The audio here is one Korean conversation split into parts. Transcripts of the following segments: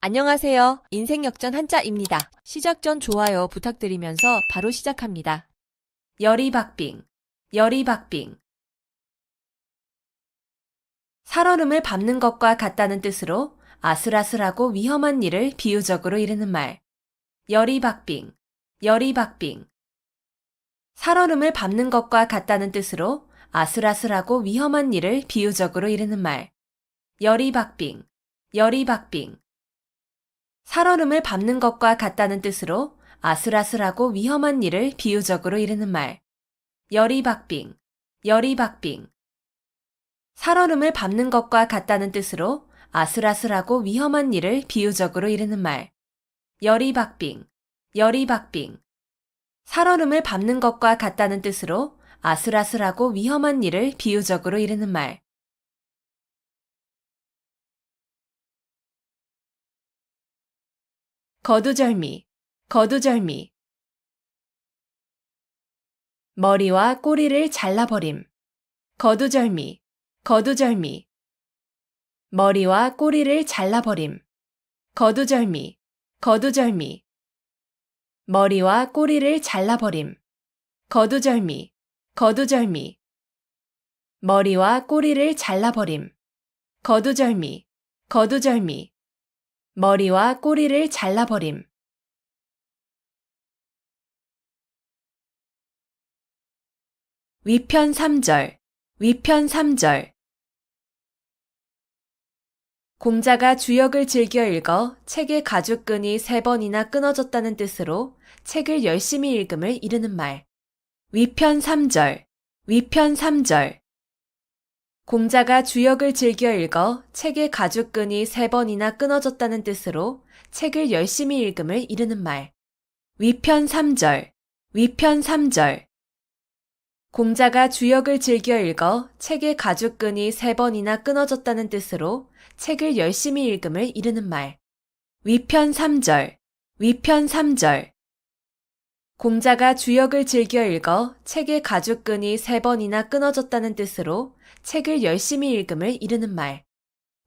안녕하세요. 인생역전 한자입니다. 시작 전 좋아요 부탁드리면서 바로 시작합니다. 열이박빙, 열이박빙. 살얼음을 밟는 것과 같다는 뜻으로 아슬아슬하고 위험한 일을 비유적으로 이르는 말. 열이박빙, 열이박빙. 살얼음을 밟는 것과 같다는 뜻으로 아슬아슬하고 위험한 일을 비유적으로 이르는 말. 열이박빙, 열이박빙. 살얼음을 밟는 것과 같다는 뜻으로 아슬아슬하고 위험한 일을 비유적으로 이르는 말. 열이박빙, 열이박빙. 살얼음을 밟는 것과 같다는 뜻으로 아슬아슬하고 위험한 일을 비유적으로 이르는 말. 열이박빙, 열이박빙. 살얼음을 밟는 것과 같다는 뜻으로 아슬아슬하고 위험한 일을 비유적으로 이르는 말. 거두절미, 거두절미. 머리와 꼬리를 잘라버림. 거두절미, 거두절미. 머리와 꼬리를 잘라버림. 거두절미, 거두절미. 머리와 꼬리를 잘라버림. 거두절미, 거두절미. 머리와 꼬리를 잘라버림. 거두절미, 거두절미. 머리와 꼬리를 잘라버림. 위편 3절, 위편 3절. 공자가 주역을 즐겨 읽어 책의 가죽끈이 3번이나 끊어졌다는 뜻으로 책을 열심히 읽음을 이르는 말. 위편 3절, 위편 3절. 공자가 주역을 즐겨 읽어 책의 가죽끈이 3번이나 끊어졌다는 뜻으로 책을 열심히 읽음을 이르는 말. 위편 3절, 위편 3절. 공자가 주역을 즐겨 읽어 책의 가죽끈이 3번이나 끊어졌다는 뜻으로 책을 열심히 읽음을 이르는 말. 위편 3절, 위편 3절. 공자가 주역을 즐겨 읽어 책의 가죽끈이 3번이나 끊어졌다는 뜻으로 책을 열심히 읽음을 이르는 말.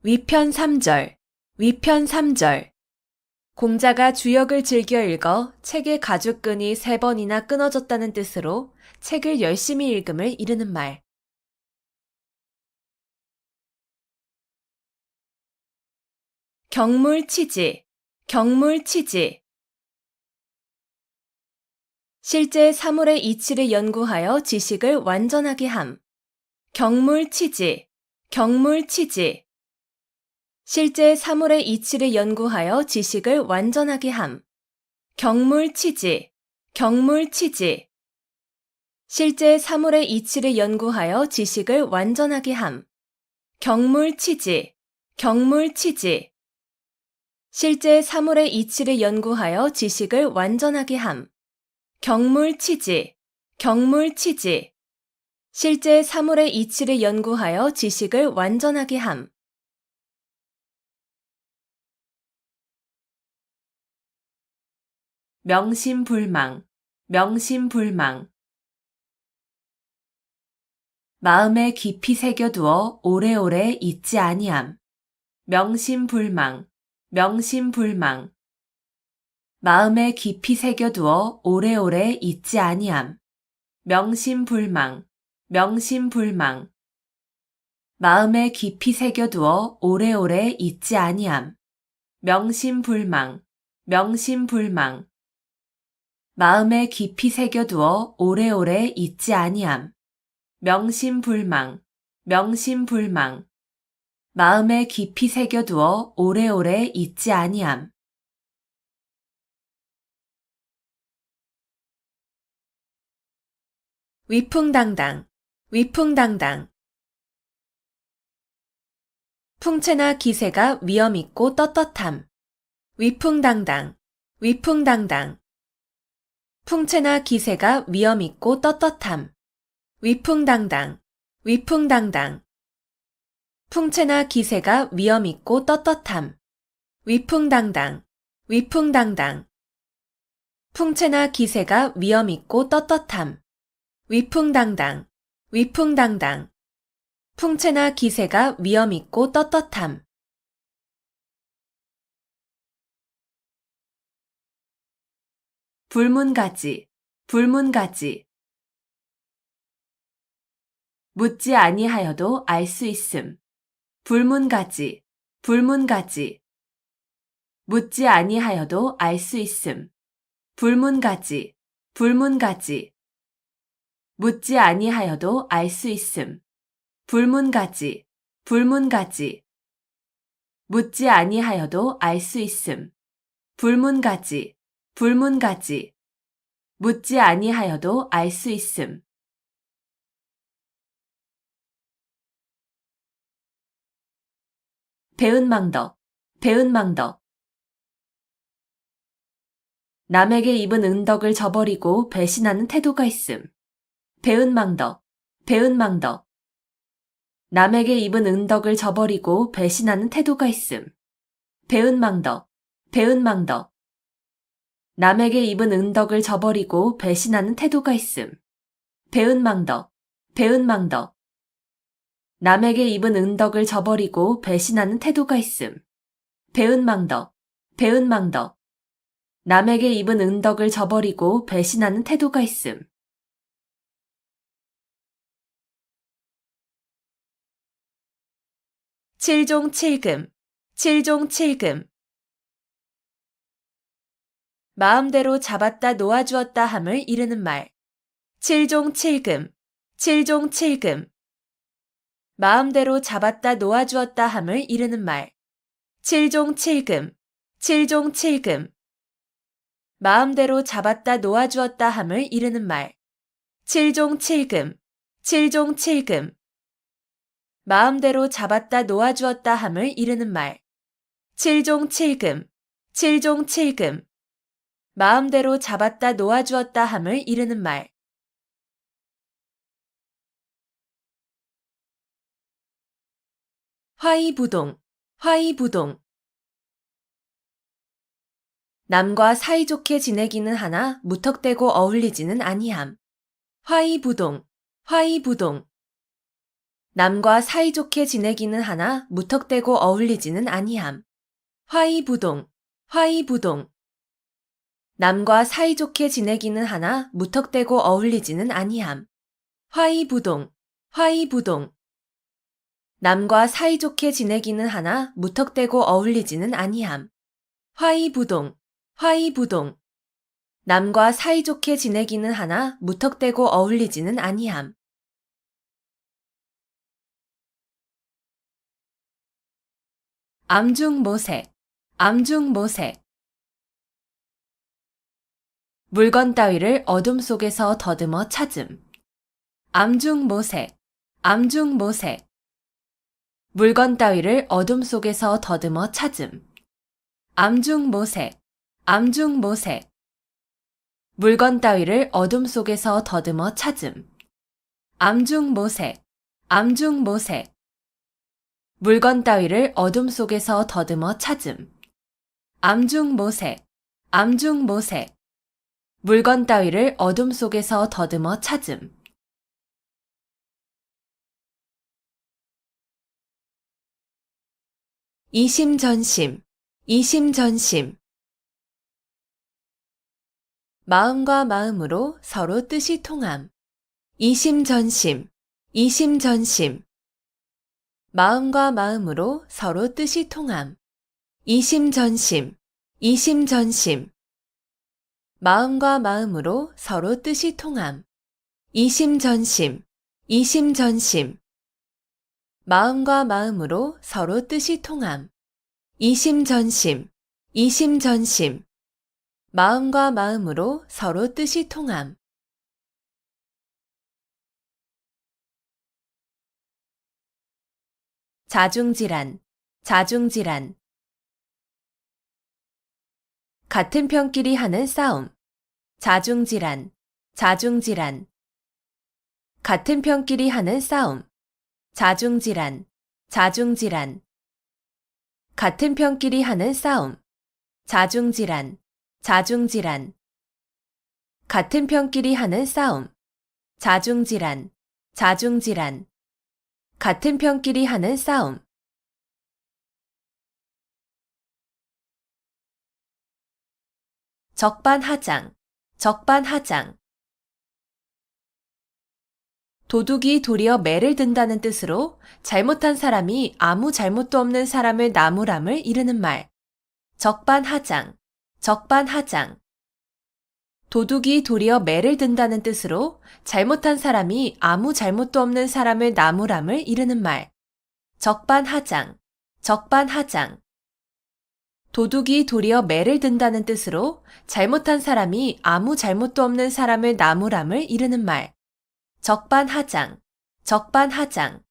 위편 3절, 위편 3절. 공자가 주역을 즐겨 읽어 책의 가죽끈이 3번이나 끊어졌다는 뜻으로 책을 열심히 읽음을 이르는 말. 경물치지, 경물치지. 실제 사물의 이치를 연구하여 지식을 완전하게 함. 경물치지, 경물치지. 실제 사물의 이치를 연구하여 지식을 완전하게 함. 경물치지, 경물치지. 실제 사물의 이치를 연구하여 지식을 완전하게 함. 경물치지, 경물치지. 실제 사물의 이치를 연구하여 지식을 완전하게 함. 경물치지, 경물치지. 실제 사물의 이치를 연구하여 지식을 완전하게 함. 명심불망, 명심불망. 마음에 깊이 새겨두어 오래오래 잊지 아니함. 명심불망, 명심불망. 마음에 깊이 새겨두어 오래오래 잊지 아니함. 명심불망, 명심불망. 마음에 깊이 새겨두어 오래오래 잊지 아니함. 명심불망, 명심불망. 마음에 깊이 새겨두어 오래오래 잊지 아니함. 명심불망, 명심불망. 마음에 깊이 새겨두어 오래오래 잊지 아니함. 위풍당당, 위풍당당. 풍채나 기세가 위엄있고 떳떳함. 위풍당당, 위풍당당. 풍채나 기세가 위엄있고 떳떳함. 위풍당당, 위풍당당. 풍채나 기세가 위엄있고 떳떳함. 위풍당당, 위풍당당. 풍채나 기세가 위엄있고 떳떳함. 위풍당당, 위풍당당. 풍채나 기세가 위엄있고 떳떳함. 불문가지, 불문가지. 묻지 아니하여도 알 수 있음. 불문가지, 불문가지. 묻지 아니하여도 알 수 있음. 불문가지, 불문가지. 묻지 아니하여도 알 수 있음. 불문가지, 불문가지. 묻지 아니하여도 알 수 있음. 불문가지, 불문가지. 묻지 아니하여도 알 수 있음. 배은망덕, 배은망덕. 남에게 입은 은덕을 저버리고 배신하는 태도가 있음. 배은망덕, 배은망덕. 남에게 입은 은덕을 저버리고 배신하는 태도가 있음. 배은망덕, 배은망덕. 남에게 입은 은덕을 저버리고 배신하는 태도가 있음. 배은망덕, 배은망덕. 남에게 입은 은덕을 저버리고 배신하는 태도가 있음. 배은망덕, 배은망덕. 남에게 입은 은덕을 저버리고 배신하는 태도가 있음. 칠종칠금, 칠종칠금. 마음대로 잡았다 놓아주었다 함을 이르는 말. 칠종칠금, 칠종칠금. 마음대로 잡았다 놓아주었다 함을 이르는 말. 칠종칠금, 칠종칠금. 마음대로 잡았다 놓아주었다 함을 이르는 말. 칠종칠금, 칠종칠금. 마음대로 잡았다 놓아주었다 함을 이르는 말. 칠종칠금, 칠종칠금. 마음대로 잡았다 놓아주었다 함을 이르는 말. 화이부동, 화이부동. 남과 사이좋게 지내기는 하나 무턱대고 어울리지는 아니함. 화이부동, 화이부동. 남과 사이좋게 지내기는 하나 무턱대고 어울리지는 아니함. 화이부동, 화이부동. 남과 사이좋게 지내기는 하나 무턱대고 어울리지는 아니함. 화이부동, 화이부동. 남과 사이좋게 지내기는 하나 무턱대고 어울리지는 아니함. 화이부동, 화이부동. 남과 사이좋게 지내기는 하나 무턱대고 어울리지는 아니함. 암중모색, 암중모색. 물건 따위를 어둠 속에서 더듬어 찾음. 암중모색, 암중모색. 물건 따위를 어둠 속에서 더듬어 찾음. 암중모색, 암중모색. 물건 따위를 어둠 속에서 더듬어 찾음. 암중모색, 암중모색. 물건 따위를 어둠 속에서 더듬어 찾음. 암중모색, 암중모색. 물건 따위를 어둠 속에서 더듬어 찾음. 이심전심, 이심전심. 마음과 마음으로 서로 뜻이 통함. 이심전심, 이심전심. 마음과 마음으로 서로 뜻이 통함. 이심전심, 이심전심. 마음과 마음으로 서로 뜻이 통함. 이심전심, 이심전심. 마음과 마음으로 서로 뜻이 통함. 이심전심, 이심전심. 마음과 마음으로 서로 뜻이 통함. 자중질환, 자중질환. 같은 편끼리 하는 싸움. 자중질환, 자중질환. 같은 편끼리 하는 싸움. 자중질환, 자중질환. 같은 편끼리 하는 싸움. 자중질환, 자중질환. 같은 편끼리 하는 싸움. 자중질환, 자중질환. 같은 편끼리 하는 싸움. 적반하장, 적반하장. 도둑이 도리어 매를 든다는 뜻으로 잘못한 사람이 아무 잘못도 없는 사람을 나무람을 이르는 말. 적반하장, 적반하장. 도둑이 도리어 매를 든다는 뜻으로 잘못한 사람이 아무 잘못도 없는 사람을 나무람을 이르는 말. 적반하장, 적반하장. 도둑이 도리어 매를 든다는 뜻으로 잘못한 사람이 아무 잘못도 없는 사람을 나무람을 이르는 말. 적반하장, 적반하장.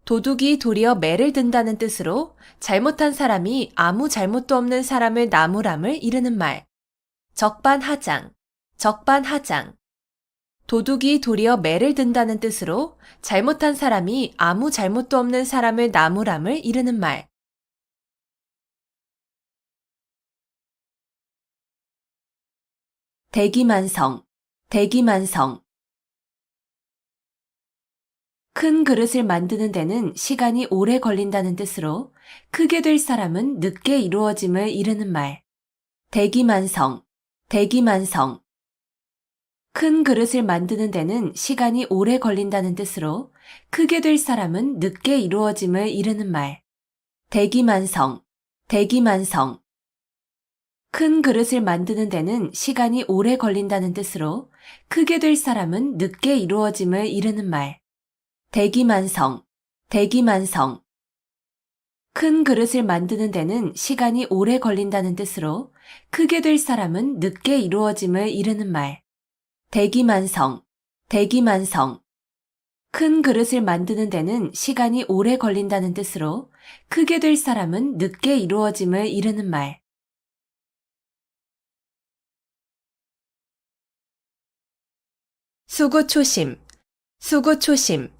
도둑이 도리어 매를 든다는 뜻으로 잘못한 사람이 아무 잘못도 없는 사람을 나무람을 이르는 말. 적반하장, 적반하장. 도둑이 도리어 매를 든다는 뜻으로 잘못한 사람이 아무 잘못도 없는 사람을 나무람을 이르는 말. 대기만성, 대기만성. 큰 그릇을 만드는 데는 시간이 오래 걸린다는 뜻으로 크게 될 사람은 늦게 이루어짐을 이르는 말. 대기만성, 대기만성. 큰 그릇을 만드는 데는 시간이 오래 걸린다는 뜻으로 크게 될 사람은 늦게 이루어짐을 이르는 말. 대기만성, 대기만성. 큰 그릇을 만드는 데는 시간이 오래 걸린다는 뜻으로 크게 될 사람은 늦게 이루어짐을 이르는 말. 대기만성, 대기만성. 큰 그릇을 만드는 데는 시간이 오래 걸린다는 뜻으로 크게 될 사람은 늦게 이루어짐을 이르는 말. 대기만성, 대기만성. 큰 그릇을 만드는 데는 시간이 오래 걸린다는 뜻으로 크게 될 사람은 늦게 이루어짐을 이르는 말. 수구초심, 수구초심.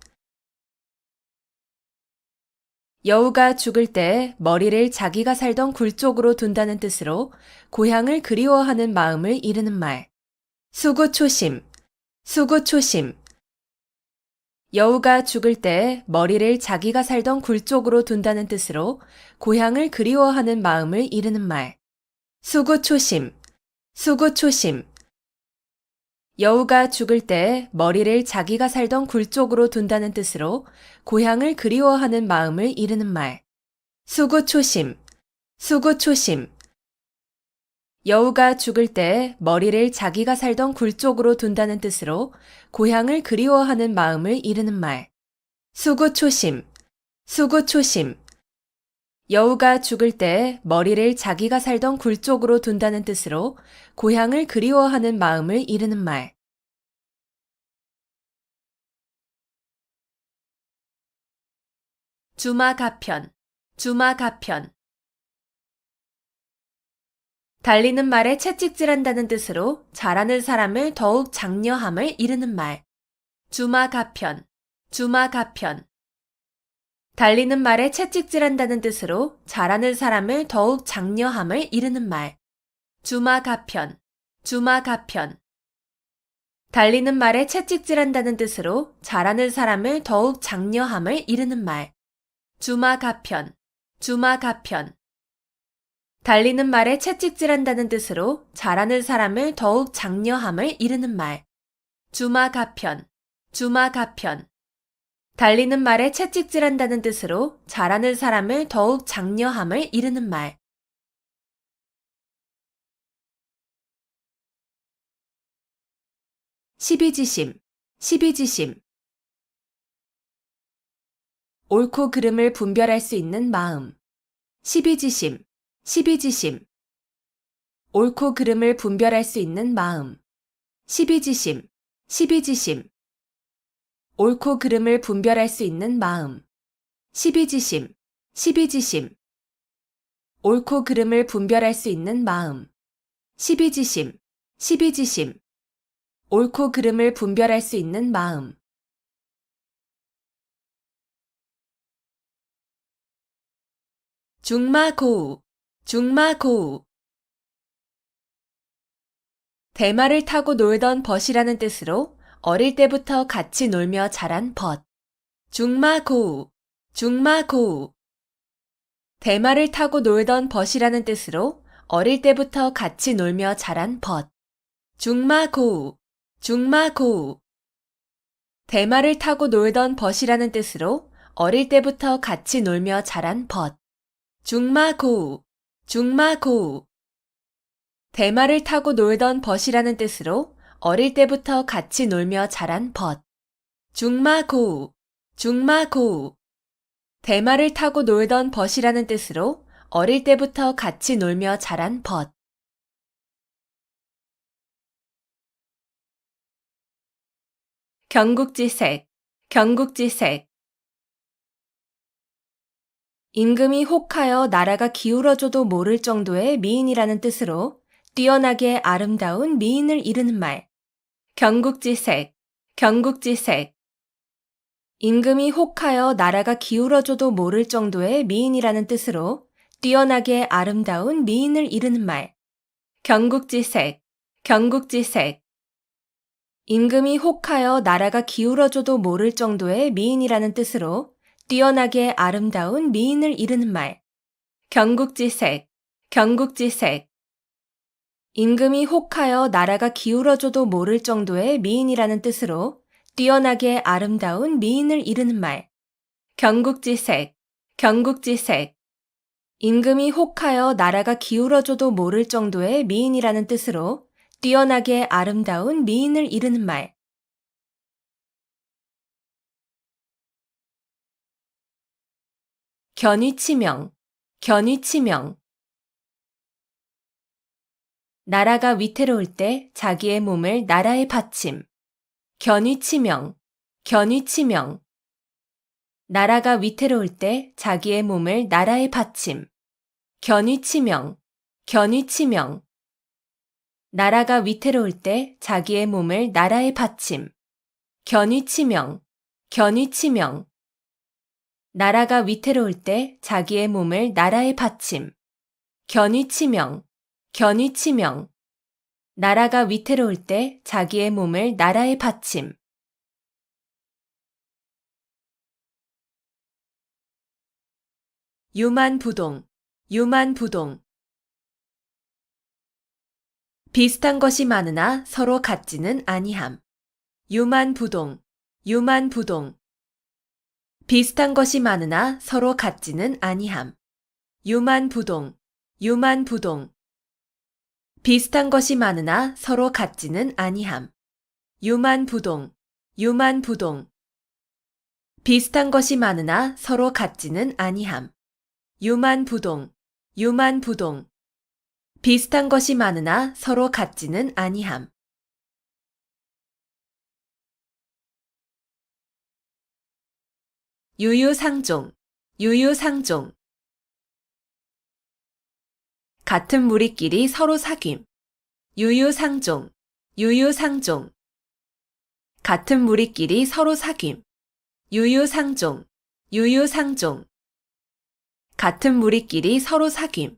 여우가 죽을 때 머리를 자기가 살던 굴 쪽으로 둔다는 뜻으로 고향을 그리워하는 마음을 이르는 말. 수구초심, 수구초심. 여우가 죽을 때 머리를 자기가 살던 굴 쪽으로 둔다는 뜻으로 고향을 그리워하는 마음을 이르는 말. 수구초심, 수구초심. 여우가 죽을 때 머리를 자기가 살던 굴 쪽으로 둔다는 뜻으로 고향을 그리워하는 마음을 이르는 말. 수구초심, 수구초심. 여우가 죽을 때 머리를 자기가 살던 굴 쪽으로 둔다는 뜻으로 고향을 그리워하는 마음을 이르는 말. 수구초심, 수구초심. 여우가 죽을 때 머리를 자기가 살던 굴 쪽으로 둔다는 뜻으로 고향을 그리워하는 마음을 이르는 말. 주마가편, 주마가편. 달리는 말에 채찍질한다는 뜻으로 잘하는 사람을 더욱 장려함을 이르는 말. 주마가편, 주마가편. 달리는 말에 채찍질한다는 뜻으로 잘하는 사람을 더욱 장려함을 이르는 말. 주마가편, 주마가편. 달리는 말에 채찍질한다는 뜻으로 잘하는 사람을 더욱 장려함을 이르는 말. 주마가편, 주마가편. 달리는 말에 채찍질한다는 뜻으로 잘하는 사람을 더욱 장려함을 이르는 말. 주마가편, 주마가편. 달리는 말에 채찍질한다는 뜻으로 잘하는 사람을 더욱 장려함을 이르는 말. 시비지심, 시비지심. 옳고 그름을 분별할 수 있는 마음. 시비지심, 시비지심. 옳고 그름을 분별할 수 있는 마음. 시비지심, 시비지심. 옳고 그름을 분별할 수 있는 마음. 시비지심, 시비지심. 옳고 그름을 분별할 수 있는 마음. 시비지심, 시비지심. 옳고 그름을 분별할 수 있는 마음. 중마고우, 중마고우. 대마를 타고 놀던 벗이라는 뜻으로 어릴 때부터 같이 놀며 자란 벗. 중마고우, 중마고우. 대마를 타고 놀던 벗이라는 뜻으로 어릴 때부터 같이 놀며 자란 벗. 중마고우, 중마고우. 대마를 타고 놀던 벗이라는 뜻으로 어릴 때부터 같이 놀며 자란 벗. 중마고우, 중마고우. 대마를 타고 놀던 벗이라는 뜻으로 어릴 때부터 같이 놀며 자란 벗. 중마고우, 중마고우. 대마를 타고 놀던 벗이라는 뜻으로 어릴 때부터 같이 놀며 자란 벗. 경국지색, 경국지색. 임금이 혹하여 나라가 기울어져도 모를 정도의 미인이라는 뜻으로 뛰어나게 아름다운 미인을 이르는 말. 경국지색, 경국지색. 임금이 혹하여 나라가 기울어져도 모를 정도의 미인이라는 뜻으로 뛰어나게 아름다운 미인을 이르는 말. 경국지색, 경국지색. 임금이 혹하여 나라가 기울어져도 모를 정도의 미인이라는 뜻으로 뛰어나게 아름다운 미인을 이르는 말. 경국지색, 경국지색. 임금이 혹하여 나라가 기울어져도 모를 정도의 미인이라는 뜻으로 뛰어나게 아름다운 미인을 이르는 말. 경국지색, 경국지색. 임금이 혹하여 나라가 기울어져도 모를 정도의 미인이라는 뜻으로 뛰어나게 아름다운 미인을 이르는 말. 견위치명, 견위치명. 나라가 위태로울 때 자기의 몸을 나라에 바침. 견위치명, 견위치명. 나라가 위태로울 때 자기의 몸을 나라에 바침. 견위치명, 견위치명. 나라가 위태로울 때 자기의 몸을 나라에 바침. 견위치명, 견위치명. 나라가 위태로울 때 자기의 몸을 나라에 바침. 견위치명, 견위치명. 나라가 위태로울 때 자기의 몸을 나라에 바침. 유만부동, 유만부동. 비슷한 것이 많으나 서로 같지는 아니함. 유만부동, 유만부동. 비슷한 것이 많으나 서로 같지는 아니함. 유만부동, 유만부동. 비슷한 것이 많으나 서로 같지는 아니함. 유만부동, 유만부동. 비슷한 것이 많으나 서로 같지는 아니함. 유만부동, 유만부동. 비슷한 것이 많으나 서로 같지는 아니함. 유유상종, 유유상종. 같은 무리끼리 서로 사귐. 유유상종, 유유상종. 같은 무리끼리 서로 사귐. 유유상종, 유유상종. 같은 무리끼리 서로 사귐.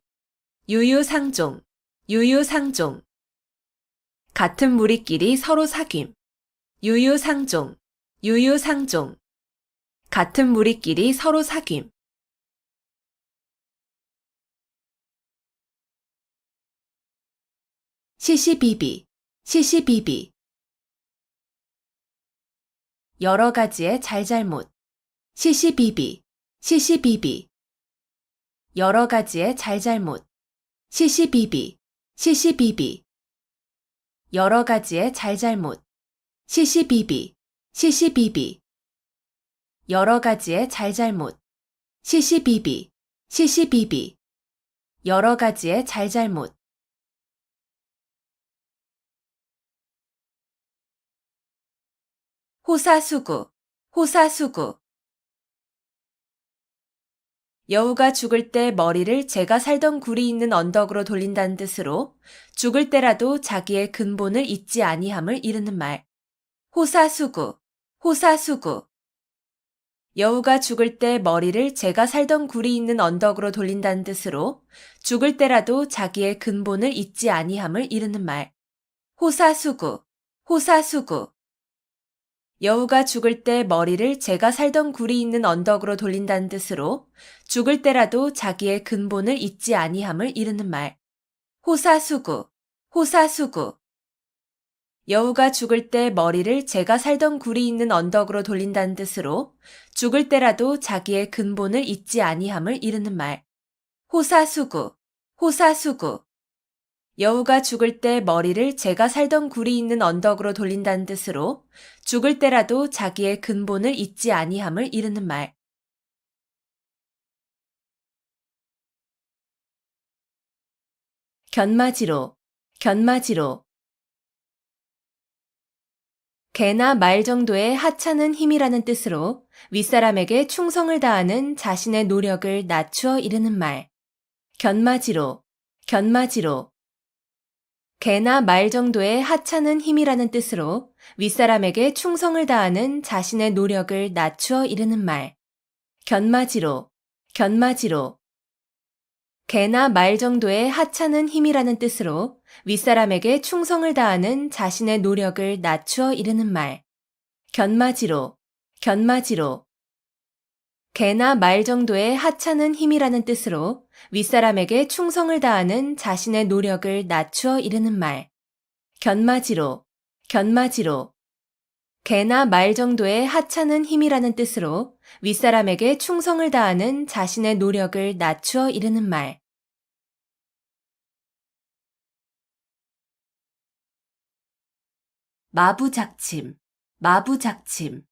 유유상종, 유유상종. 같은 무리끼리 서로 사귐. 유유상종, 유유상종. 같은 무리끼리 서로 사귐. 시시비비, 시시비비. 여러 가지의 잘잘못. 시시비비, 시시비비. 여러 가지의 잘잘못. 시시비비, 시시비비. 여러 가지의 잘잘못. 시시비비, 시시비비. 여러 가지의 잘잘못. 시시비비, 시시비비. 여러 가지의 잘잘못. 호사수구, 호사수구. 여우가 죽을 때 머리를 제가 살던 굴이 있는 언덕으로 돌린다는 뜻으로 죽을 때라도 자기의 근본을 잊지 아니함을 이르는 말. 호사수구, 호사수구. 여우가 죽을 때 머리를 제가 살던 굴이 있는 언덕으로 돌린다는 뜻으로 죽을 때라도 자기의 근본을 잊지 아니함을 이르는 말. 호사수구, 호사수구. 여우가 죽을 때 머리를 제가 살던 굴이 있는 언덕으로 돌린다는 뜻으로 죽을 때라도 자기의 근본을 잊지 아니함을 이르는 말. 호사수구, 호사수구. 여우가 죽을 때 머리를 제가 살던 굴이 있는 언덕으로 돌린다는 뜻으로 죽을 때라도 자기의 근본을 잊지 아니함을 이르는 말. 호사수구, 호사수구. 여우가 죽을 때 머리를 제가 살던 굴이 있는 언덕으로 돌린다는 뜻으로 죽을 때라도 자기의 근본을 잊지 아니함을 이르는 말. 견마지로, 견마지로. 개나 말 정도의 하찮은 힘이라는 뜻으로 윗사람에게 충성을 다하는 자신의 노력을 낮추어 이르는 말. 견마지로, 견마지로. 개나 말 정도의 하찮은 힘이라는 뜻으로 윗사람에게 충성을 다하는 자신의 노력을 낮추어 이르는 말. 견마지로, 견마지로. 개나 말 정도의 하찮은 힘이라는 뜻으로 윗사람에게 충성을 다하는 자신의 노력을 낮추어 이르는 말. 견마지로, 견마지로. 개나 말 정도의 하찮은 힘이라는 뜻으로 윗사람에게 충성을 다하는 자신의 노력을 낮추어 이르는 말. 견마지로, 견마지로. 개나 말 정도의 하찮은 힘이라는 뜻으로 윗사람에게 충성을 다하는 자신의 노력을 낮추어 이르는 말. 마부작침, 마부작침.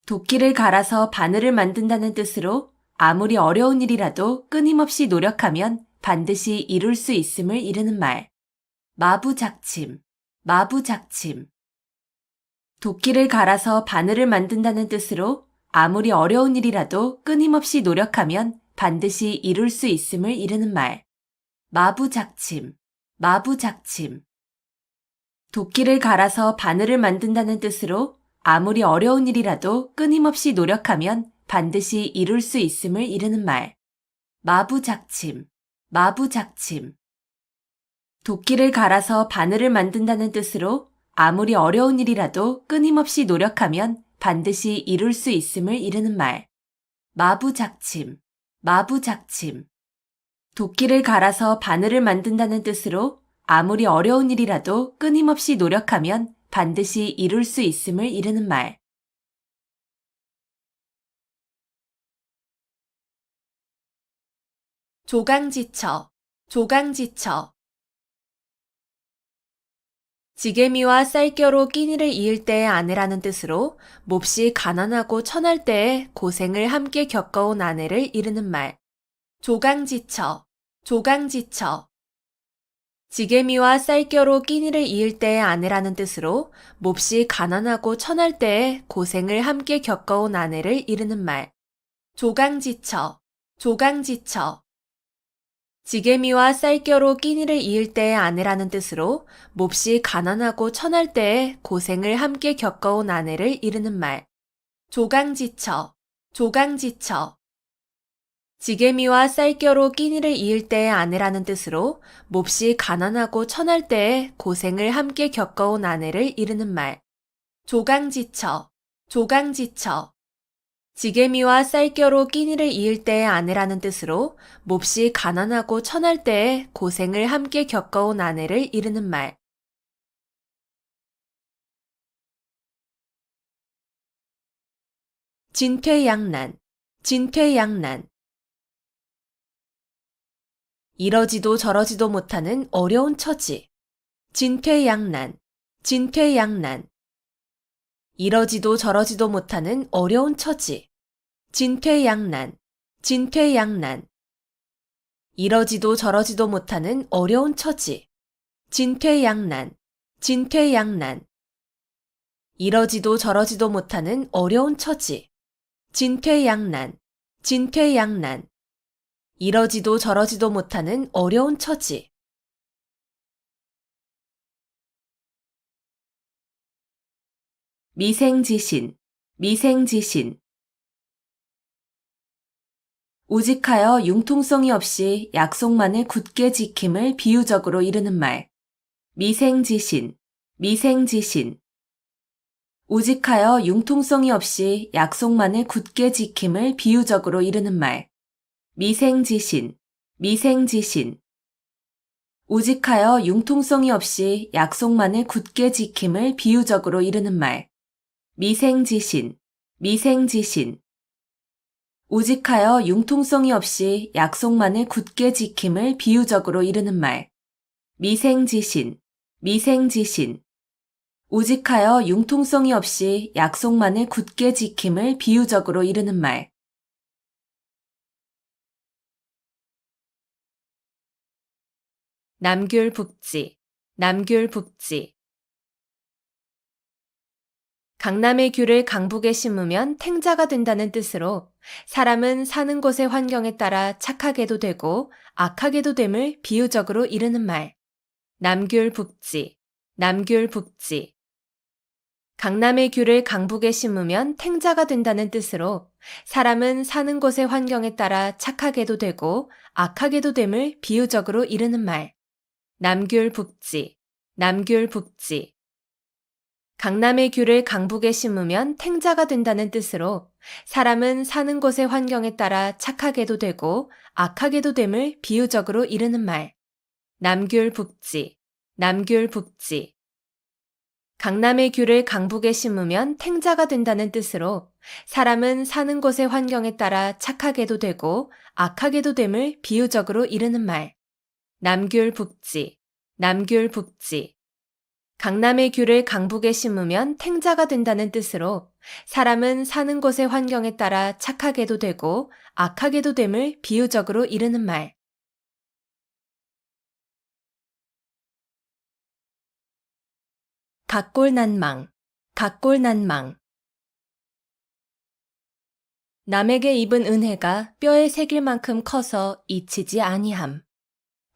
도끼를 갈아서 바늘을 만든다는 뜻으로 아무리 어려운 일이라도 끊임없이 노력하면 반드시 이룰 수 있음을 이르는 말. 마부작침, 마부작침. 도끼를 갈아서 바늘을 만든다는 뜻으로 아무리 어려운 일이라도 끊임없이 노력하면 반드시 이룰 수 있음을 이르는 말. 마부작침, 마부작침. 도끼를 갈아서 바늘을 만든다는 뜻으로 아무리 어려운 일이라도 끊임없이 노력하면 반드시 이룰 수 있음을 이르는 말. 마부작침, 마부작침. 도끼를 갈아서 바늘을 만든다는 뜻으로 아무리 어려운 일이라도 끊임없이 노력하면 반드시 이룰 수 있음을 이르는 말. 마부작침, 마부작침. 도끼를 갈아서 바늘을 만든다는 뜻으로 아무리 어려운 일이라도 끊임없이 노력하면 반드시 이룰 수 있음을 이르는 말. 조강지처, 조강지처. 지게미와 쌀겨로 끼니를 이을 때의 아내라는 뜻으로 몹시 가난하고 천할 때에 고생을 함께 겪어온 아내를 이르는 말. 조강지처, 조강지처. 지게미와 쌀겨로 끼니를 이을 때의 아내라는 뜻으로 몹시 가난하고 천할 때에 고생을 함께 겪어온 아내를 이르는 말. 조강지처, 조강지처. 지게미와 쌀겨로 끼니를 이을 때의 아내라는 뜻으로 몹시 가난하고 천할 때에 고생을 함께 겪어온 아내를 이르는 말. 조강지처, 조강지처. 지게미와 쌀겨로 끼니를 이을 때의 아내라는 뜻으로 몹시 가난하고 천할 때에 고생을 함께 겪어온 아내를 이르는 말. 조강지처, 조강지처. 지게미와 쌀겨로 끼니를 이을 때의 아내라는 뜻으로 몹시 가난하고 천할 때에 고생을 함께 겪어온 아내를 이르는 말. 진퇴양난, 진퇴양난. 이러지도 저러지도 못하는 어려운 처지. 진퇴양난, 진퇴양난. 이러지도 저러지도 못하는 어려운 처지. 진퇴양난, 진퇴양난. 이러지도 저러지도 못하는 어려운 처지. 진퇴양난, 진퇴양난. 이러지도 저러지도 못하는 어려운 처지. 진퇴양난, 진퇴양난. 이러지도 저러지도 못하는 어려운 처지. 미생지신, 미생지신. 우직하여 융통성이 없이 약속만을 굳게 지킴을 비유적으로 이르는 말. 미생지신, 미생지신. 우직하여 융통성이 없이 약속만을 굳게 지킴을 비유적으로 이르는 말. 미생지신, 미생지신. 우직하여 융통성이 없이 약속만을 굳게 지킴을 비유적으로 이르는 말. 미생지신, 미생지신. 우직하여 융통성이 없이 약속만을 굳게 지킴을 비유적으로 이르는 말. 미생지신, 미생지신. 우직하여 융통성이 없이 약속만을 굳게 지킴을 비유적으로 이르는 말. 남귤북지, 남귤북지. 강남의 귤을 강북에 심으면 탱자가 된다는 뜻으로 사람은 사는 곳의 환경에 따라 착하게도 되고 악하게도 됨을 비유적으로 이르는 말. 남귤북지, 남귤북지. 강남의 귤을 강북에 심으면 탱자가 된다는 뜻으로 사람은 사는 곳의 환경에 따라 착하게도 되고 악하게도 됨을 비유적으로 이르는 말. 남귤북지, 남귤북지. 강남의 귤을 강북에 심으면 탱자가 된다는 뜻으로 사람은 사는 곳의 환경에 따라 착하게도 되고 악하게도 됨을 비유적으로 이르는 말. 남귤북지, 남귤북지. 강남의 귤을 강북에 심으면 탱자가 된다는 뜻으로 사람은 사는 곳의 환경에 따라 착하게도 되고 악하게도 됨을 비유적으로 이르는 말. 남귤북지, 남귤북지. 강남의 귤을 강북에 심으면 탱자가 된다는 뜻으로 사람은 사는 곳의 환경에 따라 착하게도 되고 악하게도 됨을 비유적으로 이르는 말. 각골난망, 각골난망. 남에게 입은 은혜가 뼈에 새길 만큼 커서 잊히지 아니함.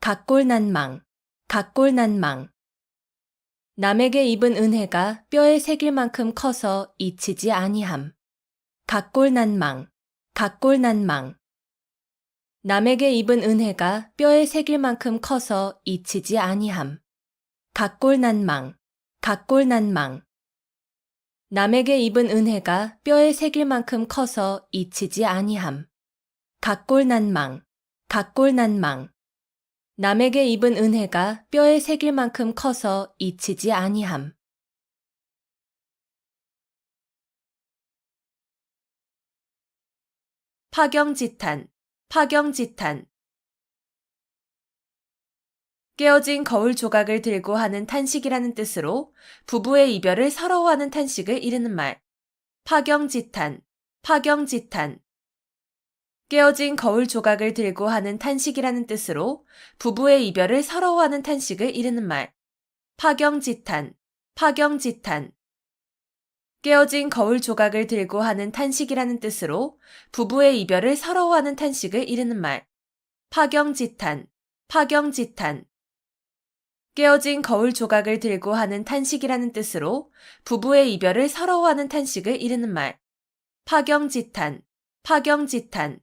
각골난망, 각골난망. 남에게 입은 은혜가 뼈에 새길 만큼 커서 잊히지 아니함. 각골난망, 각골난망. 남에게 입은 은혜가 뼈에 새길 만큼 커서 잊히지 아니함. 각골난망, 각골난망. 남에게 입은 은혜가 뼈에 새길 만큼 커서 잊히지 아니함. 각골난망, 각골난망. 남에게 입은 은혜가 뼈에 새길 만큼 커서 잊히지 아니함. 파경지탄, 파경지탄. 깨어진 거울 조각을 들고 하는 탄식이라는 뜻으로 부부의 이별을 서러워하는 탄식을 이르는 말. 파경지탄, 파경지탄. 깨어진 거울 조각을 들고 하는 탄식이라는 뜻으로 부부의 이별을 서러워하는 탄식을 이르는 말. 파경지탄, 파경지탄. 깨어진 거울 조각을 들고 하는 탄식이라는 뜻으로 부부의 이별을 서러워하는 탄식을 이르는 말. 파경지탄, 파경지탄. 깨어진 거울 조각을 들고 하는 탄식이라는 뜻으로 부부의 이별을 서러워하는 탄식을 이르는 말. 파경지탄, 파경지탄.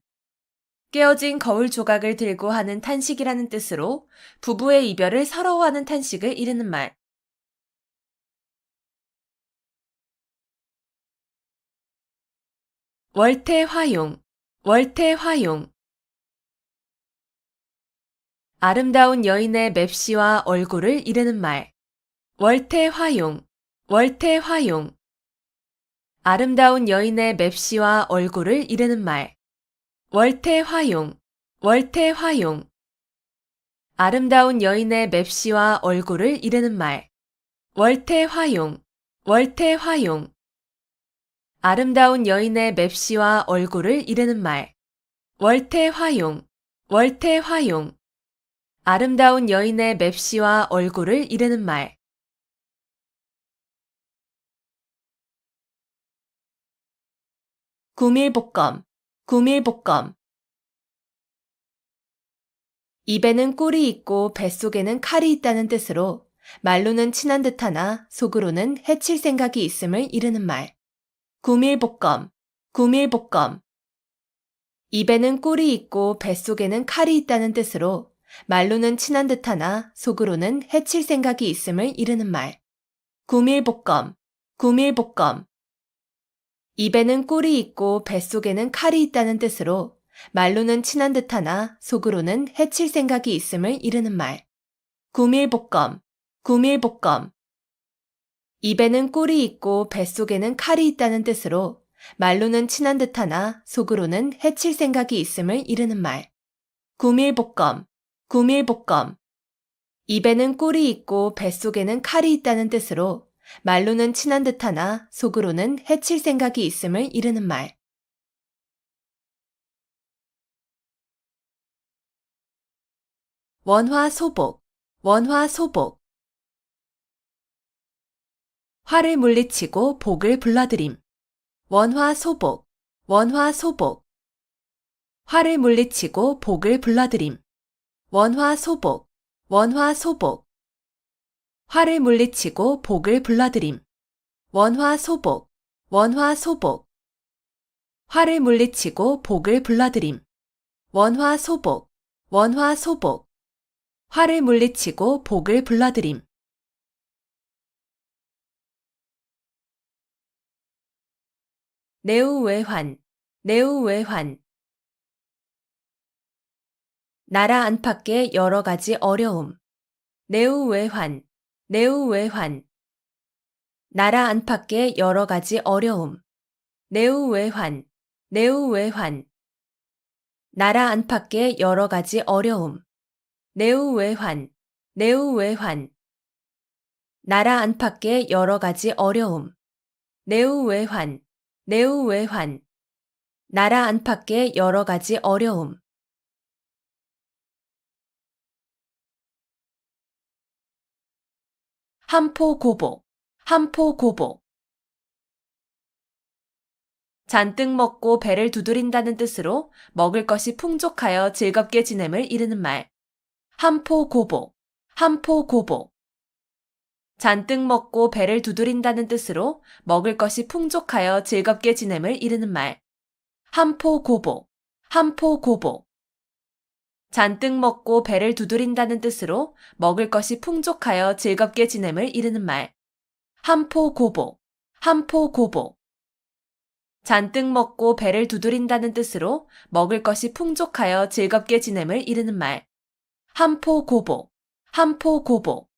깨어진 거울 조각을 들고 하는 탄식이라는 뜻으로 부부의 이별을 서러워하는 탄식을 이르는 말. 월태화용, 월태화용. 아름다운 여인의 맵시와 얼굴을 이르는 말. 월태화용, 월태화용. 아름다운 여인의 맵시와 얼굴을 이르는 말. 월태화용, 월태화용. 아름다운 여인의 맵시와 얼굴을 이르는 말. 월태화용, 월태화용. 아름다운 여인의 맵시와 얼굴을 이르는 말. 월태화용, 월태화용. 아름다운 여인의 맵시와 얼굴을 이르는 말. 구밀복검, 구밀복검. 입에는 꿀이 있고 뱃속에는 칼이 있다는 뜻으로 말로는 친한 듯하나 속으로는 해칠 생각이 있음을 이르는 말. 구밀복검, 구밀복검. 입에는 꿀이 있고 뱃속에는 칼이 있다는 뜻으로 말로는 친한 듯하나 속으로는 해칠 생각이 있음을 이르는 말. 구밀복검, 구밀복검. 입에는 꿀이 있고 뱃속에는 칼이 있다는 뜻으로 말로는 친한 듯하나 속으로는 해칠 생각이 있음을 이르는 말. 구밀복검, 구밀복검. 입에는 꿀이 있고 뱃속에는 칼이 있다는 뜻으로 말로는 친한 듯하나 속으로는 해칠 생각이 있음을 이르는 말. 구밀복검, 구밀복검. 입에는 꿀이 있고 뱃속에는 칼이 있다는 뜻으로 말로는 친한 듯하나 속으로는 해칠 생각이 있음을 이르는 말. 원화소복, 원화소복. 화를 물리치고 복을 불러들임. 원화소복, 원화소복. 화를 물리치고 복을 불러들임. 원화소복, 원화소복. 화를 물리치고 복을 불러들임. 원화소복, 원화소복. 화를 물리치고 복을 불러들임. 원화소복, 원화소복. 화를 물리치고 복을 불러들임. 내우외환, 내우외환. 나라 안팎의 여러 가지 어려움. 내우외환, 내우외환. 나라 안팎의 여러 가지 어려움. 내우외환, 내우외환. 나라 안팎의 여러 가지 어려움. 내우외환, 내우외환. 나라 안팎의 여러 가지 어려움. 내우외환, 내우외환. 나라 안팎의 여러 가지 어려움. 한포고복, 한포고복. 잔뜩 먹고 배를 두드린다는 뜻으로 먹을 것이 풍족하여 즐겁게 지냄을 이르는 말. 한포고복, 한포고복. 잔뜩 먹고 배를 두드린다는 뜻으로 먹을 것이 풍족하여 즐겁게 지냄을 이르는 말. 한포고복, 한포고복. 잔뜩 먹고 배를 두드린다는 뜻으로 먹을 것이 풍족하여 즐겁게 지냄을 이르는 말. 한포고복, 한포고복. 잔뜩 먹고 배를 두드린다는 뜻으로 먹을 것이 풍족하여 즐겁게 지냄을 이르는 말. 한포고복, 한포고복.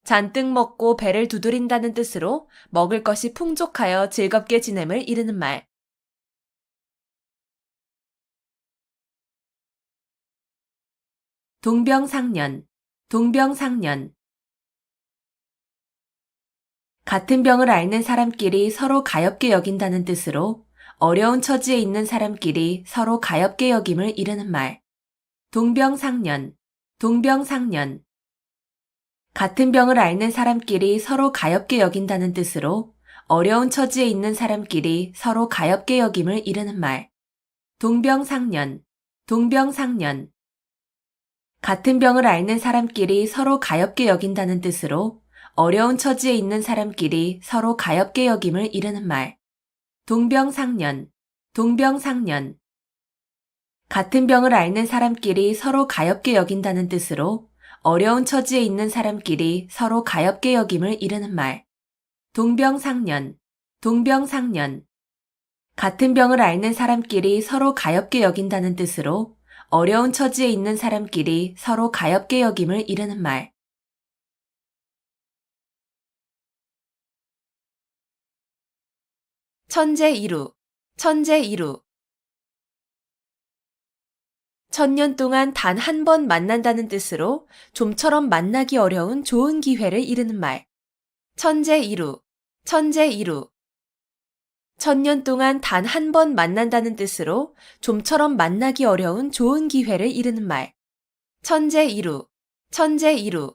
잔뜩 먹고 배를 두드린다는 뜻으로 먹을 것이 풍족하여 즐겁게 지냄을 이르는 말. 동병상련, 동병상련. 같은 병을 앓는 사람끼리 서로 가엾게 여긴다는 뜻으로 어려운 처지에 있는 사람끼리 서로 가엾게 여김을 이르는 말. 동병상련, 동병상련. 같은 병을 앓는 사람끼리 서로 가엾게 여긴다는 뜻으로 어려운 처지에 있는 사람끼리 서로 가엾게 여김을 이르는 말. 동병상련, 동병상련. 같은 병을 앓는 사람끼리 서로 가엾게 여긴다는 뜻으로 어려운 처지에 있는 사람끼리 서로 가엾게 여김을 이르는 말. 동병상련, 동병상련. 같은 병을 앓는 사람끼리 서로 가엾게 여긴다는 뜻으로 어려운 처지에 있는 사람끼리 서로 가엾게 여김을 이르는 말. 동병상련, 동병상련. 같은 병을 앓는 사람끼리 서로 가엾게 여긴다는 뜻으로 어려운 처지에 있는 사람끼리 서로 가엾게 여김을 이르는 말. 천재이루, 천재이루. 천년 동안 단 한 번 만난다는 뜻으로 좀처럼 만나기 어려운 좋은 기회를 이르는 말. 천재이루, 천재이루. 천년 동안 단 한 번 만난다는 뜻으로 좀처럼 만나기 어려운 좋은 기회를 이르는 말. 천재이루, 천재이루.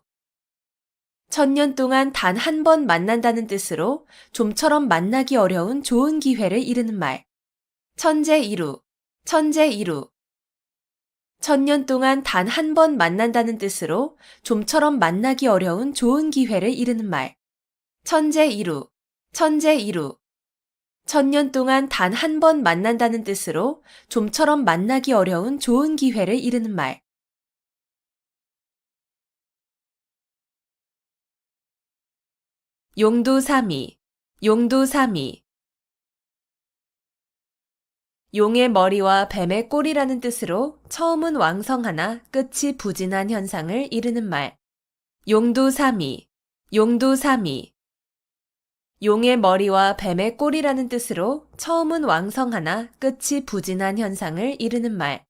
천년 동안 단 한 번 만난다는 뜻으로 좀처럼 만나기 어려운 좋은 기회를 이르는 말. 천재이루, 천재이루. 천년 동안 단 한 번 만난다는 뜻으로 좀처럼 만나기 어려운 좋은 기회를 이르는 말. 천재이루, 천재이루. 천년 동안 단 한 번 만난다는 뜻으로 좀처럼 만나기 어려운 좋은 기회를 이르는 말. 용두사미, 용두사미. 용의 머리와 뱀의 꼬리라는 뜻으로 처음은 왕성하나 끝이 부진한 현상을 이르는 말. 용두사미, 용두사미. 용의 머리와 뱀의 꼬리라는 뜻으로 처음은 왕성하나 끝이 부진한 현상을 이르는 말.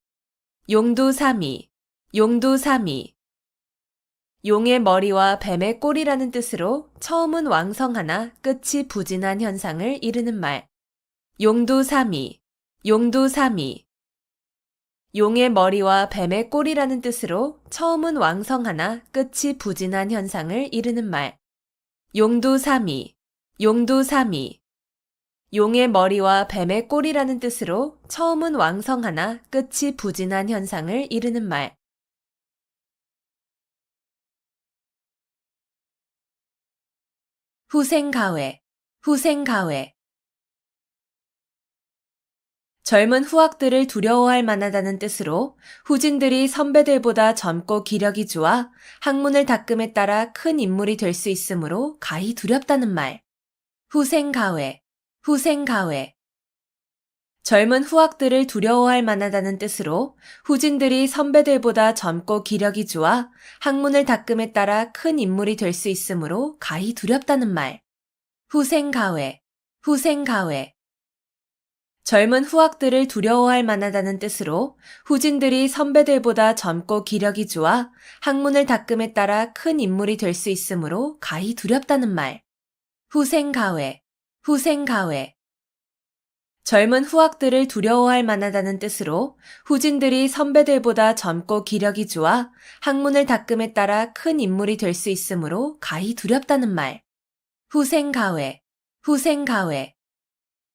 용두사미, 용두사미. 용의 머리와 뱀의 꼬리라는 뜻으로 처음은 왕성하나 끝이 부진한 현상을 이르는 말. 용두사미, 용두사미. 용의 머리와 뱀의 꼬리라는 뜻으로 처음은 왕성하나 끝이 부진한 현상을 이르는 말. 용두사미, 용두사미. 용의 머리와 뱀의 꼬리라는 뜻으로 처음은 왕성하나 끝이 부진한 현상을 이르는 말. 후생가회, 후생가회. 젊은 후학들을 두려워할 만하다는 뜻으로 후진들이 선배들보다 젊고 기력이 좋아 학문을 닦음에 따라 큰 인물이 될 수 있으므로 가히 두렵다는 말. 후생가회, 후생가회. 젊은 후학들을 두려워할 만하다는 뜻으로 후진들이 선배들보다 젊고 기력이 좋아 학문을 닦음에 따라 큰 인물이 될 수 있으므로 가히 두렵다는 말. 후생가회, 후생가회. 젊은 후학들을 두려워할 만하다는 뜻으로 후진들이 선배들보다 젊고 기력이 좋아 학문을 닦음에 따라 큰 인물이 될 수 있으므로 가히 두렵다는 말. 후생가회, 후생가회. 젊은 후학들을 두려워할 만하다는 뜻으로 후진들이 선배들보다 젊고 기력이 좋아 학문을 닦음에 따라 큰 인물이 될 수 있으므로 가히 두렵다는 말. 후생가회, 후생가회.